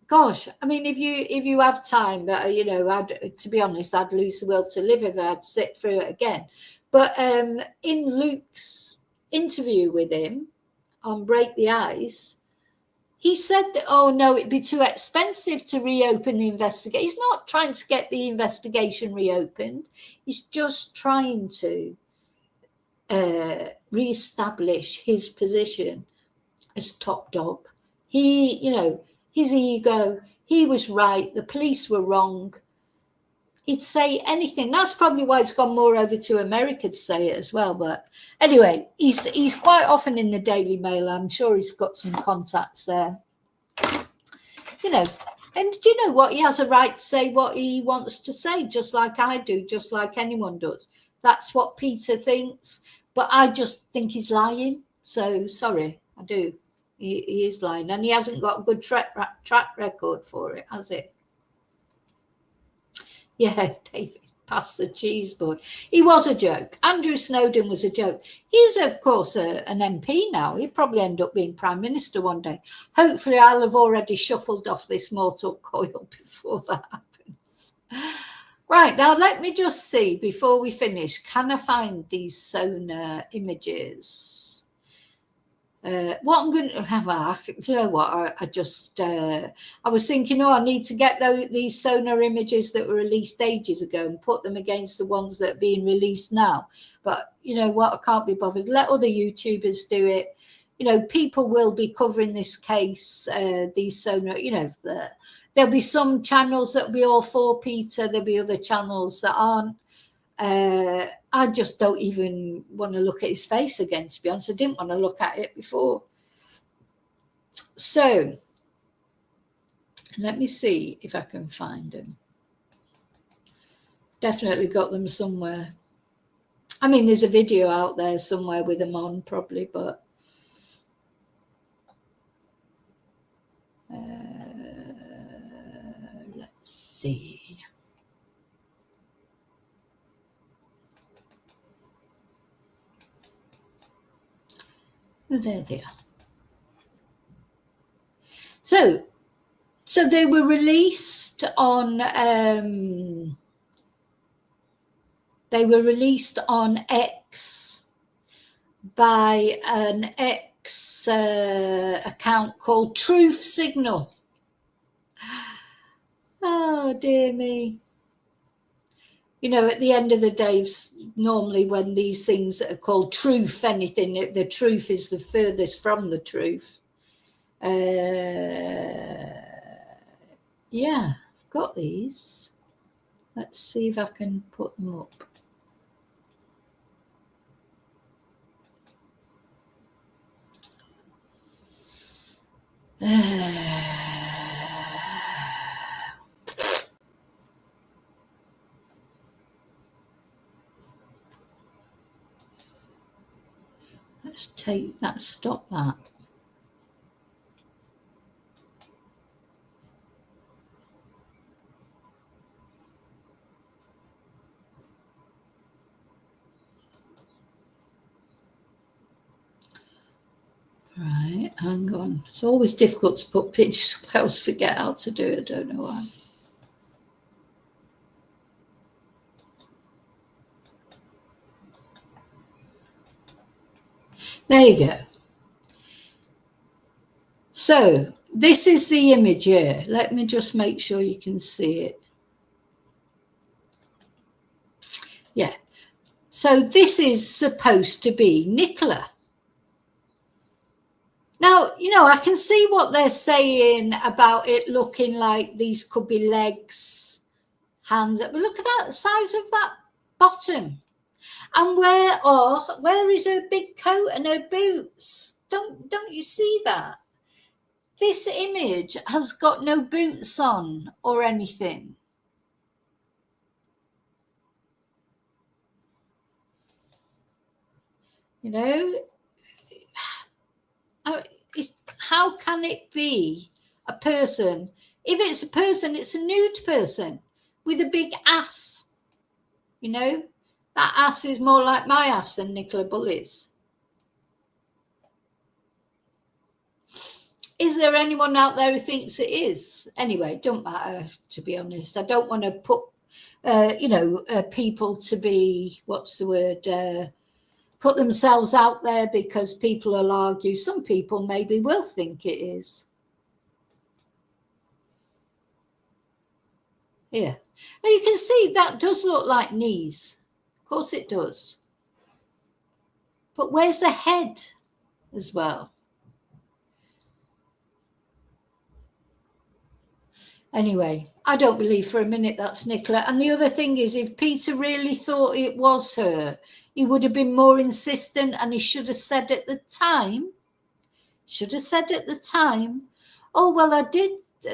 gosh, I mean, if you have time, you know, to be honest, I'd lose the will to live if I'd sit through it again. But in Luke's interview with him on Break the Ice, he said that, oh, no, it'd be too expensive to reopen the investigation. He's not trying to get the investigation reopened. He's just trying to re-establish his position as top dog. He, you know, his ego, he was right, the police were wrong. He'd say anything. That's probably why it's gone more over to America to say it as well. But anyway, he's quite often in the Daily Mail. I'm sure he's got some contacts there. You know, and do you know what? He has a right to say what he wants to say, just like I do, just like anyone does. That's what Peter thinks. But I just think he's lying. So sorry, I do. He is lying. And he hasn't got a good track record for it, has it? Yeah, David, pass the cheese board. He was a joke. Andrew Snowden was a joke. He's, of course, an MP now. He'll probably end up being Prime Minister one day. Hopefully, I'll have already shuffled off this mortal coil before that happens. Right, now let me just see, before we finish, can I find these sonar images? What I'm going to have, do you know what, I was thinking, oh, I need to get these sonar images that were released ages ago and put them against the ones that are being released now. But you know what, I can't be bothered. Let other YouTubers do it. You know, people will be covering this case, these sonar, you know, there'll be some channels that will be all for Peter. There'll be other channels that aren't. I just don't even want to look at his face again, to be honest. I didn't want to look at it before. So let me see if I can find them. Definitely got them somewhere. I mean, there's a video out there somewhere with them on, probably, but let's see. Oh, there they are. So they were released on X by an X account called Truth Signal. Oh dear me. You know, at the end of the day, normally when these things are called truth, anything, the truth is the furthest from the truth. Yeah, I've got these. Let's see if I can put them up. Let's take that, stop that. Right. Hang on. It's always difficult to put pictures up. I always forget how to do it. I don't know why. There you go. So this is the image here. Let me just make sure you can see it. Yeah. So this is supposed to be Nicolas. Now, you know, I can see what they're saying about it looking like these could be legs, hands. But look at that size of that bottom. And where is her big coat and her boots? Don't you see that? This image has got no boots on or anything. You know, how can it be a person? If it's a person, it's a nude person with a big ass. You know, that ass is more like my ass than Nicolas Bully's. Is there anyone out there who thinks it is? Anyway, don't matter, to be honest. I don't want to put, people to be, what's the word, put themselves out there, because people will argue. Some people maybe will think it is. Here. Now you can see that does look like knees. Of course it does. But where's the head as well? Anyway, I don't believe for a minute that's Nicola. And the other thing is, if Peter really thought it was her, he would have been more insistent, and he should have said at the time, oh, well,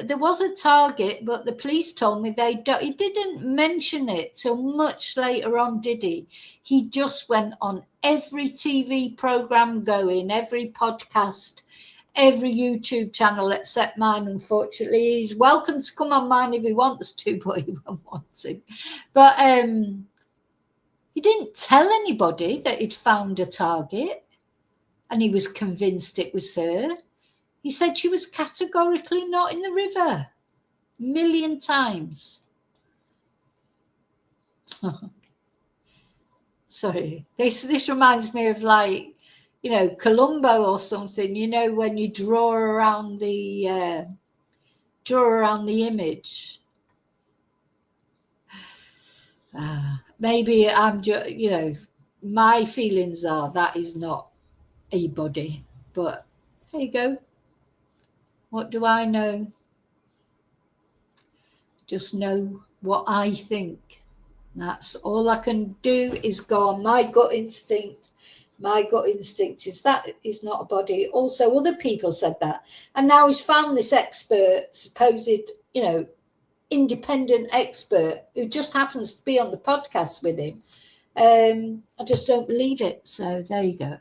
there was a target, but the police told me he didn't mention it till much later on, did he? He just went on every TV program going, every podcast, every YouTube channel except mine, unfortunately. He's welcome to come on mine if he wants to, but he won't want to. But he didn't tell anybody that he'd found a target and he was convinced it was her. He said she was categorically not in the river. 1,000,000 times. Sorry. This reminds me of, like, you know, Columbo or something, you know, when you draw around the image. Maybe I'm just, you know, my feelings are that is not a body, but there you go. What do I know? Just know what I think. That's all I can do, is go on my gut instinct. My gut instinct is that is not a body. Also, other people said that. And now he's found this expert, supposed, you know, independent expert, who just happens to be on the podcast with him. I just don't believe it. So there you go.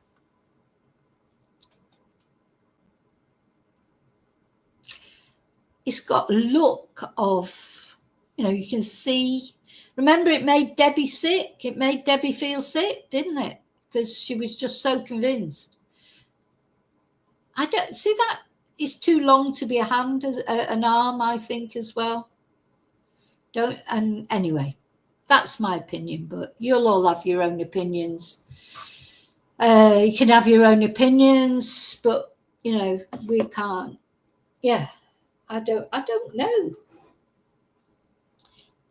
It's got a look of, you know, you can see. Remember, it made Debbie sick. It made Debbie feel sick, didn't it? Because she was just so convinced. I don't see that is too long to be a hand, an arm, I think, as well. And anyway, that's my opinion, but you'll all have your own opinions. You can have your own opinions, but, you know, we can't. Yeah, I don't know.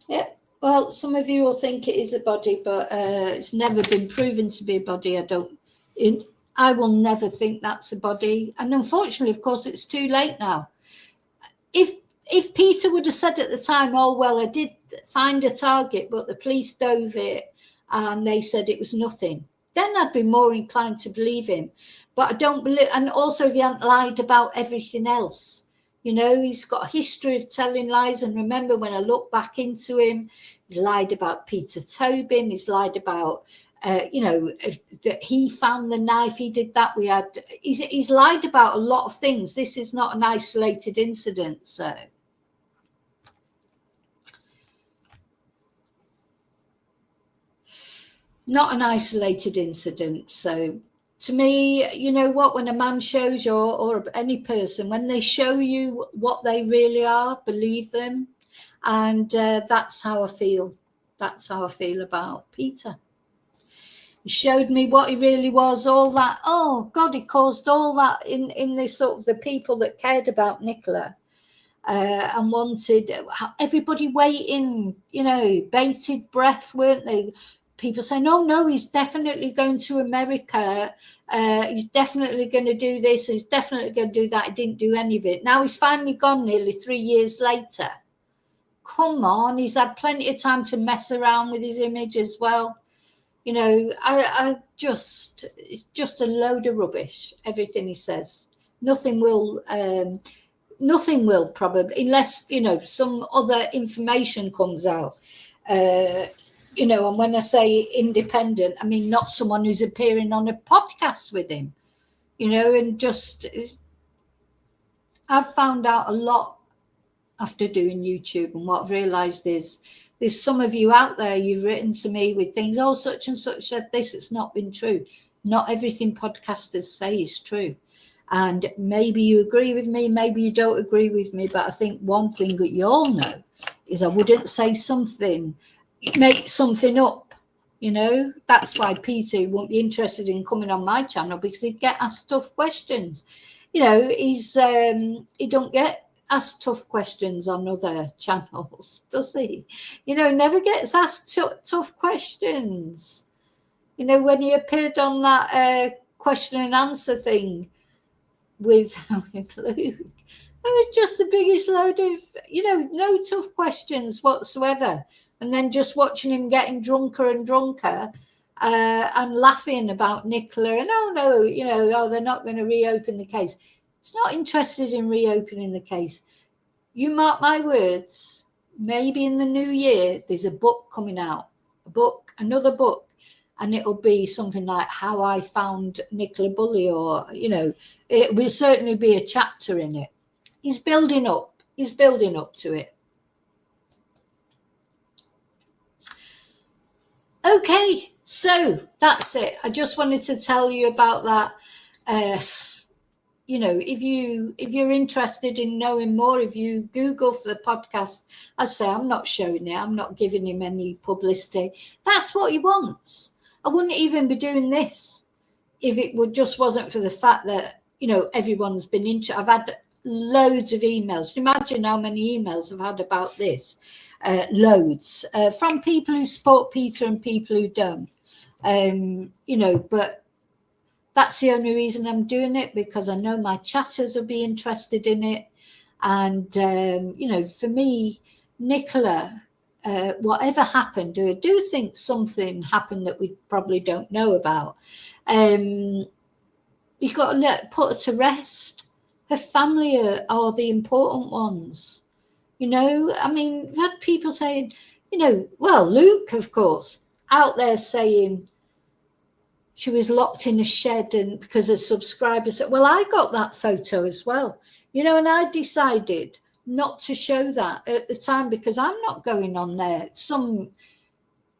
Yeah. Well, some of you will think it is a body, but it's never been proven to be a body. I will never think that's a body. And unfortunately, of course, it's too late now. If Peter would have said at the time, oh, well, I did find a target, but the police dove it and they said it was nothing, then I'd be more inclined to believe him. But I don't believe, and also if he hadn't lied about everything else. You know, he's got a history of telling lies. And remember, when I look back into him, he's lied about Peter Tobin. He's lied about, that he found the knife. He did that. He's lied about a lot of things. This is not an isolated incident. So. Not an isolated incident. So to me, you know what, when a man shows you, or any person, when they show you what they really are, believe them. And that's how I feel. That's how I feel about Peter. He showed me what he really was, all that. Oh God, he caused all that in this sort of the people that cared about Nicola and wanted everybody waiting, you know, bated breath, weren't they? People saying, oh no, he's definitely going to America. He's definitely going to do this. He's definitely going to do that. He didn't do any of it. Now he's finally gone nearly 3 years later. Come on, he's had plenty of time to mess around with his image as well. You know, it's just a load of rubbish, everything he says. Nothing will probably, unless, you know, some other information comes out. You know, and when I say independent, I mean not someone who's appearing on a podcast with him, you know, and just, I've found out a lot after doing YouTube, and what I've realised is there's some of you out there, you've written to me with things, oh, such and such said this, it's not been true. Not everything podcasters say is true. And maybe you agree with me, maybe you don't agree with me, but I think one thing that you all know is I wouldn't say something, make something up, you know. That's why Peter won't be interested in coming on my channel, because he'd get asked tough questions. You know, he don't get asked tough questions on other channels, does he? You know, never gets asked tough questions. You know, when he appeared on that question and answer thing with Luke, it was just the biggest load of, you know, no tough questions whatsoever. And then just watching him getting drunker and drunker and laughing about Nicola, and oh no, you know, oh, they're not going to reopen the case. He's not interested in reopening the case. You mark my words, maybe in the new year, there's a book coming out, another book, and it'll be something like How I Found Nicola Bulley, or, you know, it will certainly be a chapter in it. He's building up to it. Okay, so that's it. I just wanted to tell you about that. You know, if you're interested in knowing more, if you Google for the podcast, I say I'm not showing it, I'm not giving him any publicity. That's what he wants. I wouldn't even be doing this if it wasn't for the fact that, you know, everyone's been interested. I've had loads of emails. Imagine how many emails I've had about this. Loads from people who support Peter and people who don't. You know, but that's the only reason I'm doing it, because I know my chatters will be interested in it. And, you know, for me, Nicola, whatever happened, I do think something happened that we probably don't know about. You've got to put her to rest. Her family are the important ones. You know, I mean, I've had people saying, you know, well, Luke, of course, out there saying, she was locked in a shed, and because of subscribers said, well, I got that photo as well, you know, and I decided not to show that at the time because I'm not going on there. Some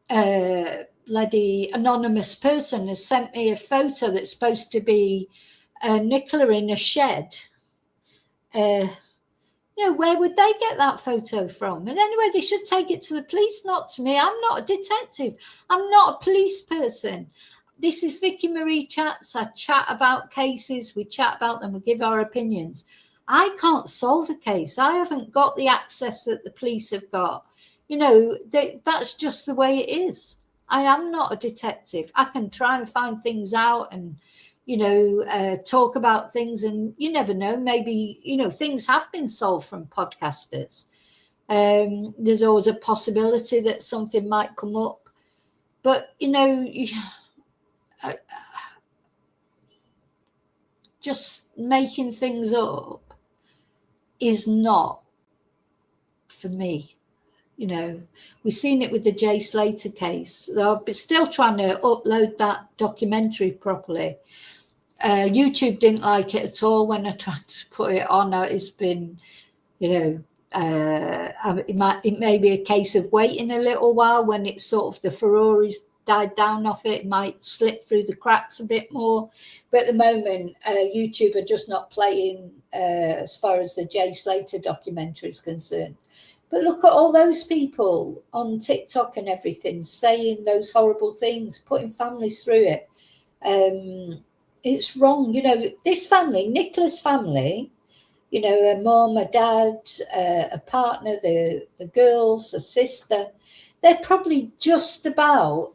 bloody anonymous person has sent me a photo that's supposed to be Nicola in a shed. You know, where would they get that photo from? And anyway, they should take it to the police, not to me. I'm not a detective. I'm not a police person. This is Vicky Marie Chats. I chat about cases. We chat about them. We give our opinions. I can't solve a case. I haven't got the access that the police have got. You know, that's just the way it is. I am not a detective. I can try and find things out and, you know, talk about things, and you never know. Maybe, you know, things have been solved from podcasters. There's always a possibility that something might come up. But, you know, just making things up is not for me. You know, we've seen it with the Jay Slater case. They're still trying to upload that documentary properly. YouTube didn't like it at all when I tried to put it on. It's been, you know, it may be a case of waiting a little while when it's sort of the furore is died down off it. It might slip through the cracks a bit more. But at the moment, YouTube are just not playing as far as the Jay Slater documentary is concerned. But look at all those people on TikTok and everything saying those horrible things, putting families through it. It's wrong. You know, this family, Nicolas' family, you know, a mom, a dad, a partner, the girls, a sister, they're probably just about,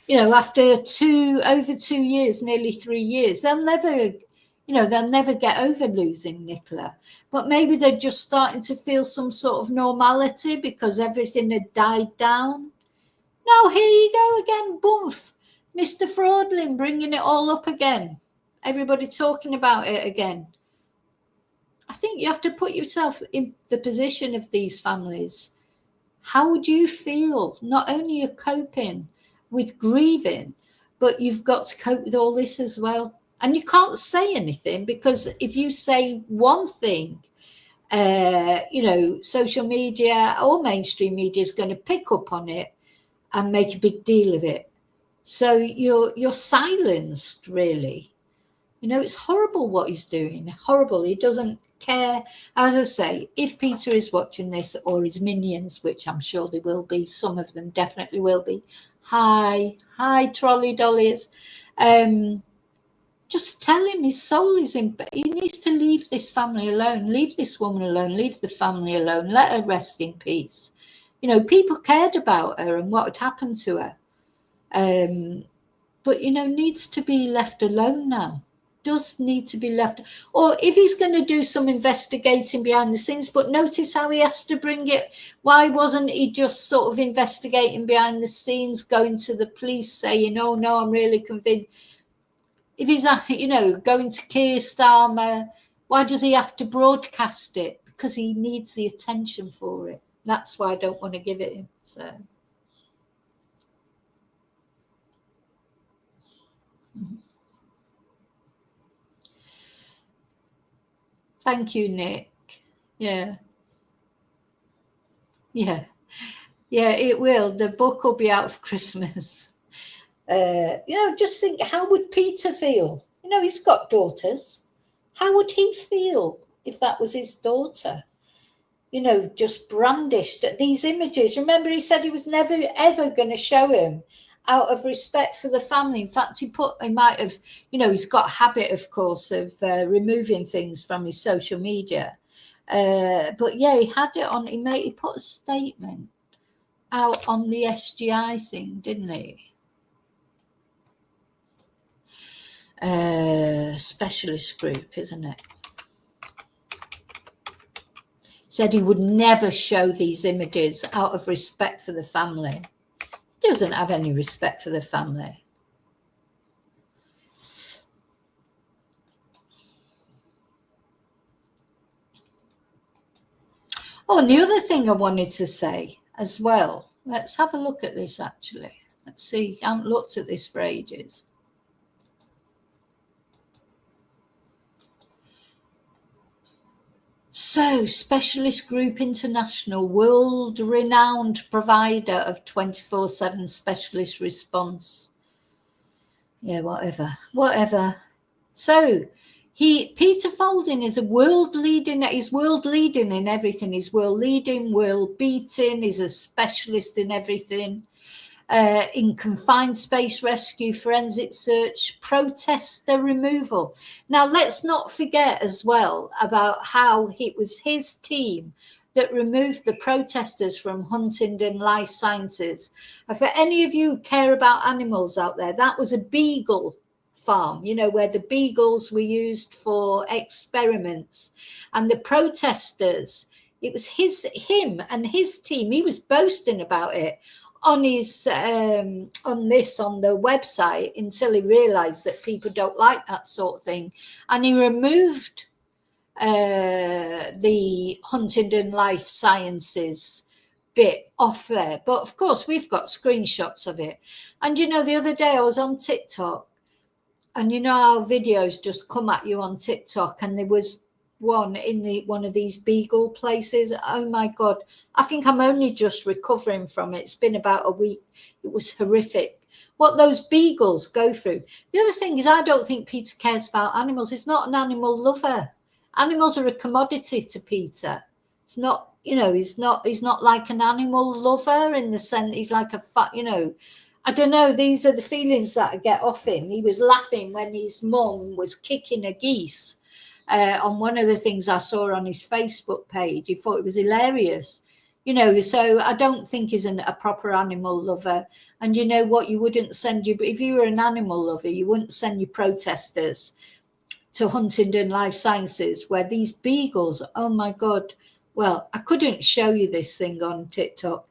you know, after over 2 years, nearly 3 years, they'll never get over losing Nicola. But maybe they're just starting to feel some sort of normality because everything had died down. Now here you go again, boof, Mr. Faulding bringing it all up again. Everybody talking about it again. I think you have to put yourself in the position of these families. How would you feel? Not only you're coping with grieving, but you've got to cope with all this as well. And you can't say anything, because if you say one thing, you know, social media or mainstream media is going to pick up on it and make a big deal of it. So you're silenced, really. You know, it's horrible what he's doing. Horrible. He doesn't care. As I say, if Peter is watching this, or his minions, which I'm sure they will be, some of them definitely will be. Hi, trolley dollies. Just tell him his soul is in. He needs to leave this family alone. Leave this woman alone. Leave the family alone. Let her rest in peace. You know, people cared about her and what had happened to her. But, you know, needs to be left alone now. Does need to be left. Or if he's going to do some investigating behind the scenes, but notice how he has to bring it. Why wasn't he just sort of investigating behind the scenes, going to the police saying, oh, no, I'm really convinced. If he's, you know, going to Keir Starmer, why does he have to broadcast it? Because he needs the attention for it. That's why I don't want to give it him. So. Thank you, Nick. Yeah, it will. The book will be out for Christmas. You know, just think, how would Peter feel? You know, he's got daughters. How would he feel if that was his daughter? You know, just brandished at these images. Remember, he said he was never, ever going to show him out of respect for the family. In fact, he might have, you know, he's got a habit, of course, of removing things from his social media. But yeah, he had it on, he put a statement out on the SGI thing, didn't he? Specialist group, isn't it? Said he would never show these images out of respect for the family. He doesn't have any respect for the family. Oh, and the other thing I wanted to say as well, let's have a look at this actually. Let's see, I haven't looked at this for ages. So, Specialist Group International, world-renowned provider of 24/7 specialist response. Yeah, whatever. So, Peter Faulding is world leading in everything. He's world leading, world beating. He's a specialist in everything. In confined space rescue, forensic search, protestor removal. Now, let's not forget as well about how it was his team that removed the protesters from Huntingdon Life Sciences. And for any of you who care about animals out there, that was a beagle farm, you know, where the beagles were used for experiments. And the protesters, it was him and his team. He was boasting about it on his on the website until he realized that people don't like that sort of thing, and he removed the Huntingdon Life Sciences bit off there. But of course we've got screenshots of it. And you know, the other day I was on TikTok, and you know how videos just come at you on TikTok, and there was one in one of these beagle places. Oh my God, I think I'm only just recovering from it. It's been about a week. It was horrific what those beagles go through. The other thing is, I don't think Peter cares about animals. He's not an animal lover. Animals are a commodity to Peter. It's not, he's not like an animal lover in the sense he's like I don't know. These are the feelings that I get off him. He was laughing when his mum was kicking a geese on one of the things I saw on his Facebook page. He thought it was hilarious. So I don't think he's a proper animal lover. And you know what? You wouldn't send if you were an animal lover, you wouldn't send your protesters to Huntingdon Life Sciences, where these beagles, oh my God. Well, I couldn't show you this thing on TikTok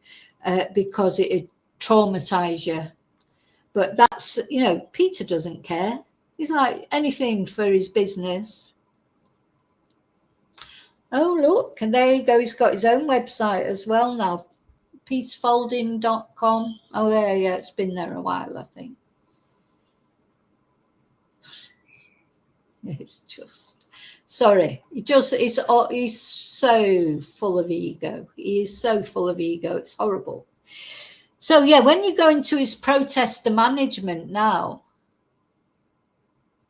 because it'd traumatize you. But that's, Peter doesn't care. He's like anything for his business. Oh, look, and there you go. He's got his own website as well now, faulding.com. Oh, yeah, it's been there a while, I think. It's just, sorry, he's so full of ego. He is so full of ego. It's horrible. So, yeah, when you go into his protester management now,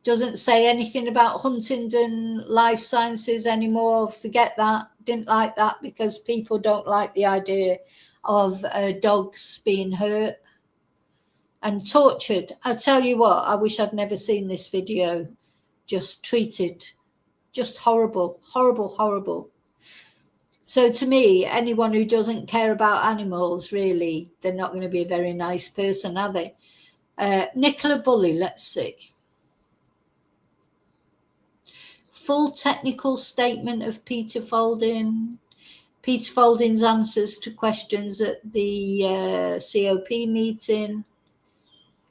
doesn't say anything about Huntingdon Life Sciences anymore. Forget that. Didn't like that because people don't like the idea of dogs being hurt and tortured. I tell you what, I wish I'd never seen this video. Just treated, just horrible, horrible, horrible. So to me, anyone who doesn't care about animals, really, they're not going to be a very nice person, are they? Nicolas Bully, let's see. Full technical statement of Peter Faulding. Peter Faulding's answers to questions at the COP meeting.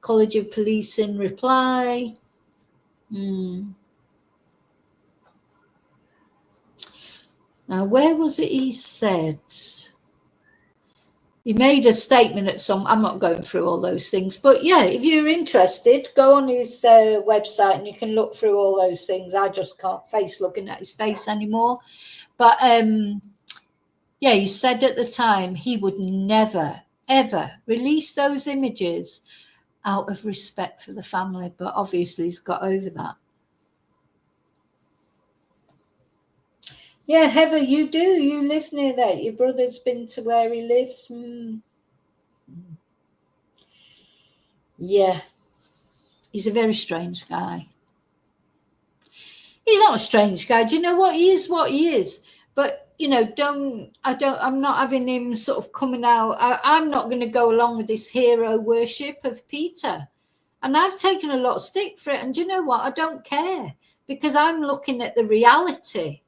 College of Police in reply. Now, where was it he said? He made a statement at I'm not going through all those things, but yeah, if you're interested, go on his website and you can look through all those things. I just can't face looking at his face anymore. But yeah, he said at the time he would never, ever release those images out of respect for the family, but obviously he's got over that. Yeah, Heather, you do. You live near there. Your brother's been to where he lives. Yeah. He's a very strange guy. He's not a strange guy. Do you know what he is? What he is. But, I'm not having him sort of coming out. I'm not going to go along with this hero worship of Peter. And I've taken a lot of stick for it. And do you know what? I don't care because I'm looking at the reality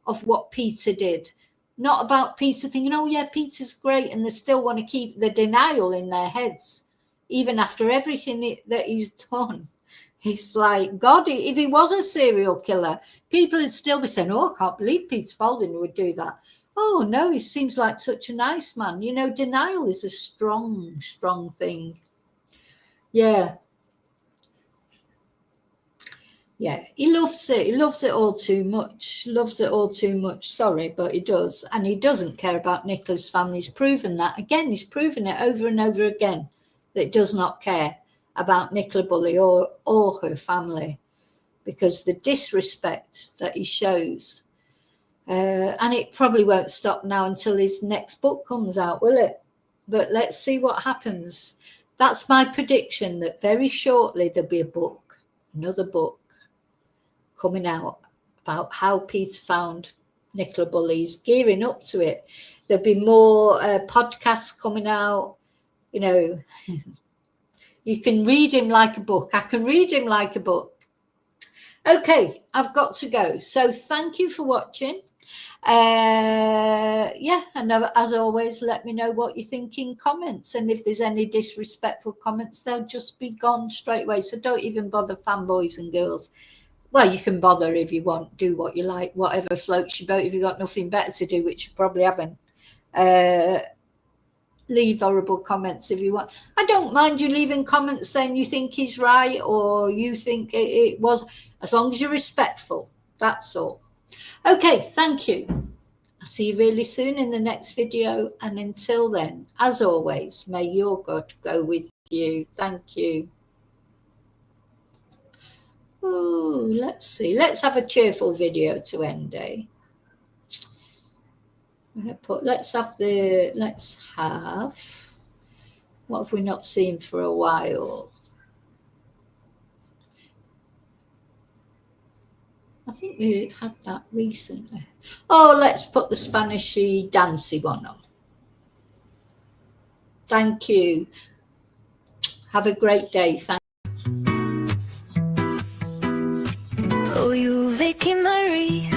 of what Peter did, not about Peter thinking, oh yeah, Peter's great, and they still want to keep the denial in their heads, even after everything that he's done. He's like, God, if he was a serial killer, people would still be saying, oh, I can't believe Peter Faulding would do that. Oh no, he seems like such a nice man. Denial is a strong, strong thing. Yeah. Yeah, he loves it. He loves it all too much. Loves it all too much. Sorry, but he does. And he doesn't care about Nicolas' family. He's proven that. Again, he's proven it over and over again that he does not care about Nicolas Bully or her family because the disrespect that he shows. And it probably won't stop now until his next book comes out, will it? But let's see what happens. That's my prediction that very shortly there'll be a book, another book, coming out about how Peter found Nicolas Bully. He's gearing up to it. There'll be more podcasts coming out. You can read him like a book. I can read him like a book. Okay, I've got to go. So thank you for watching. Yeah, and as always, let me know what you think in comments. And if there's any disrespectful comments, they'll just be gone straight away. So don't even bother, fanboys and girls. Well, you can bother if you want, do what you like, whatever floats your boat. If you've got nothing better to do, which you probably haven't, leave horrible comments if you want. I don't mind you leaving comments saying you think he's right or you think it was, as long as you're respectful. That's all. Okay, thank you. I'll see you really soon in the next video. And until then, as always, may your God go with you. Thank you. Ooh, let's see. Let's have a cheerful video to end, eh? I'm going to put, let's have, what have we not seen for a while? I think we had that recently. Oh, let's put the Spanishy dancey one on. Thank you. Have a great day. Thank Oh, you Vicky Marie,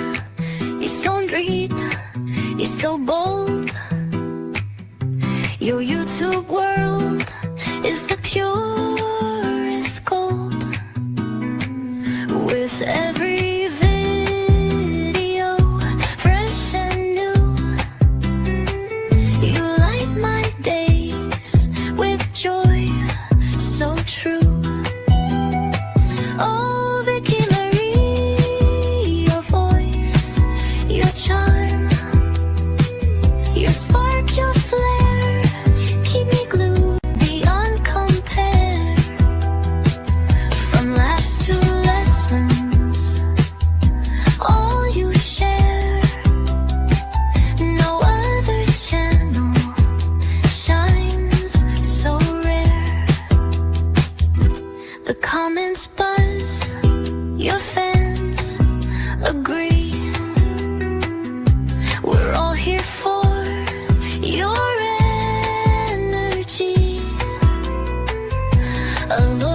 you're so dream, you're so bold. Your YouTube world is the purest gold. With every video, fresh and new, you light my days with joy so true. Oh, Vicky Marie, your voice, your charm, your spark, your flair, keep me glued beyond compare. From laughs to lessons, all you share. No other channel shines so rare. The comments buzz, your fans agree. We're all here for your energy. Alone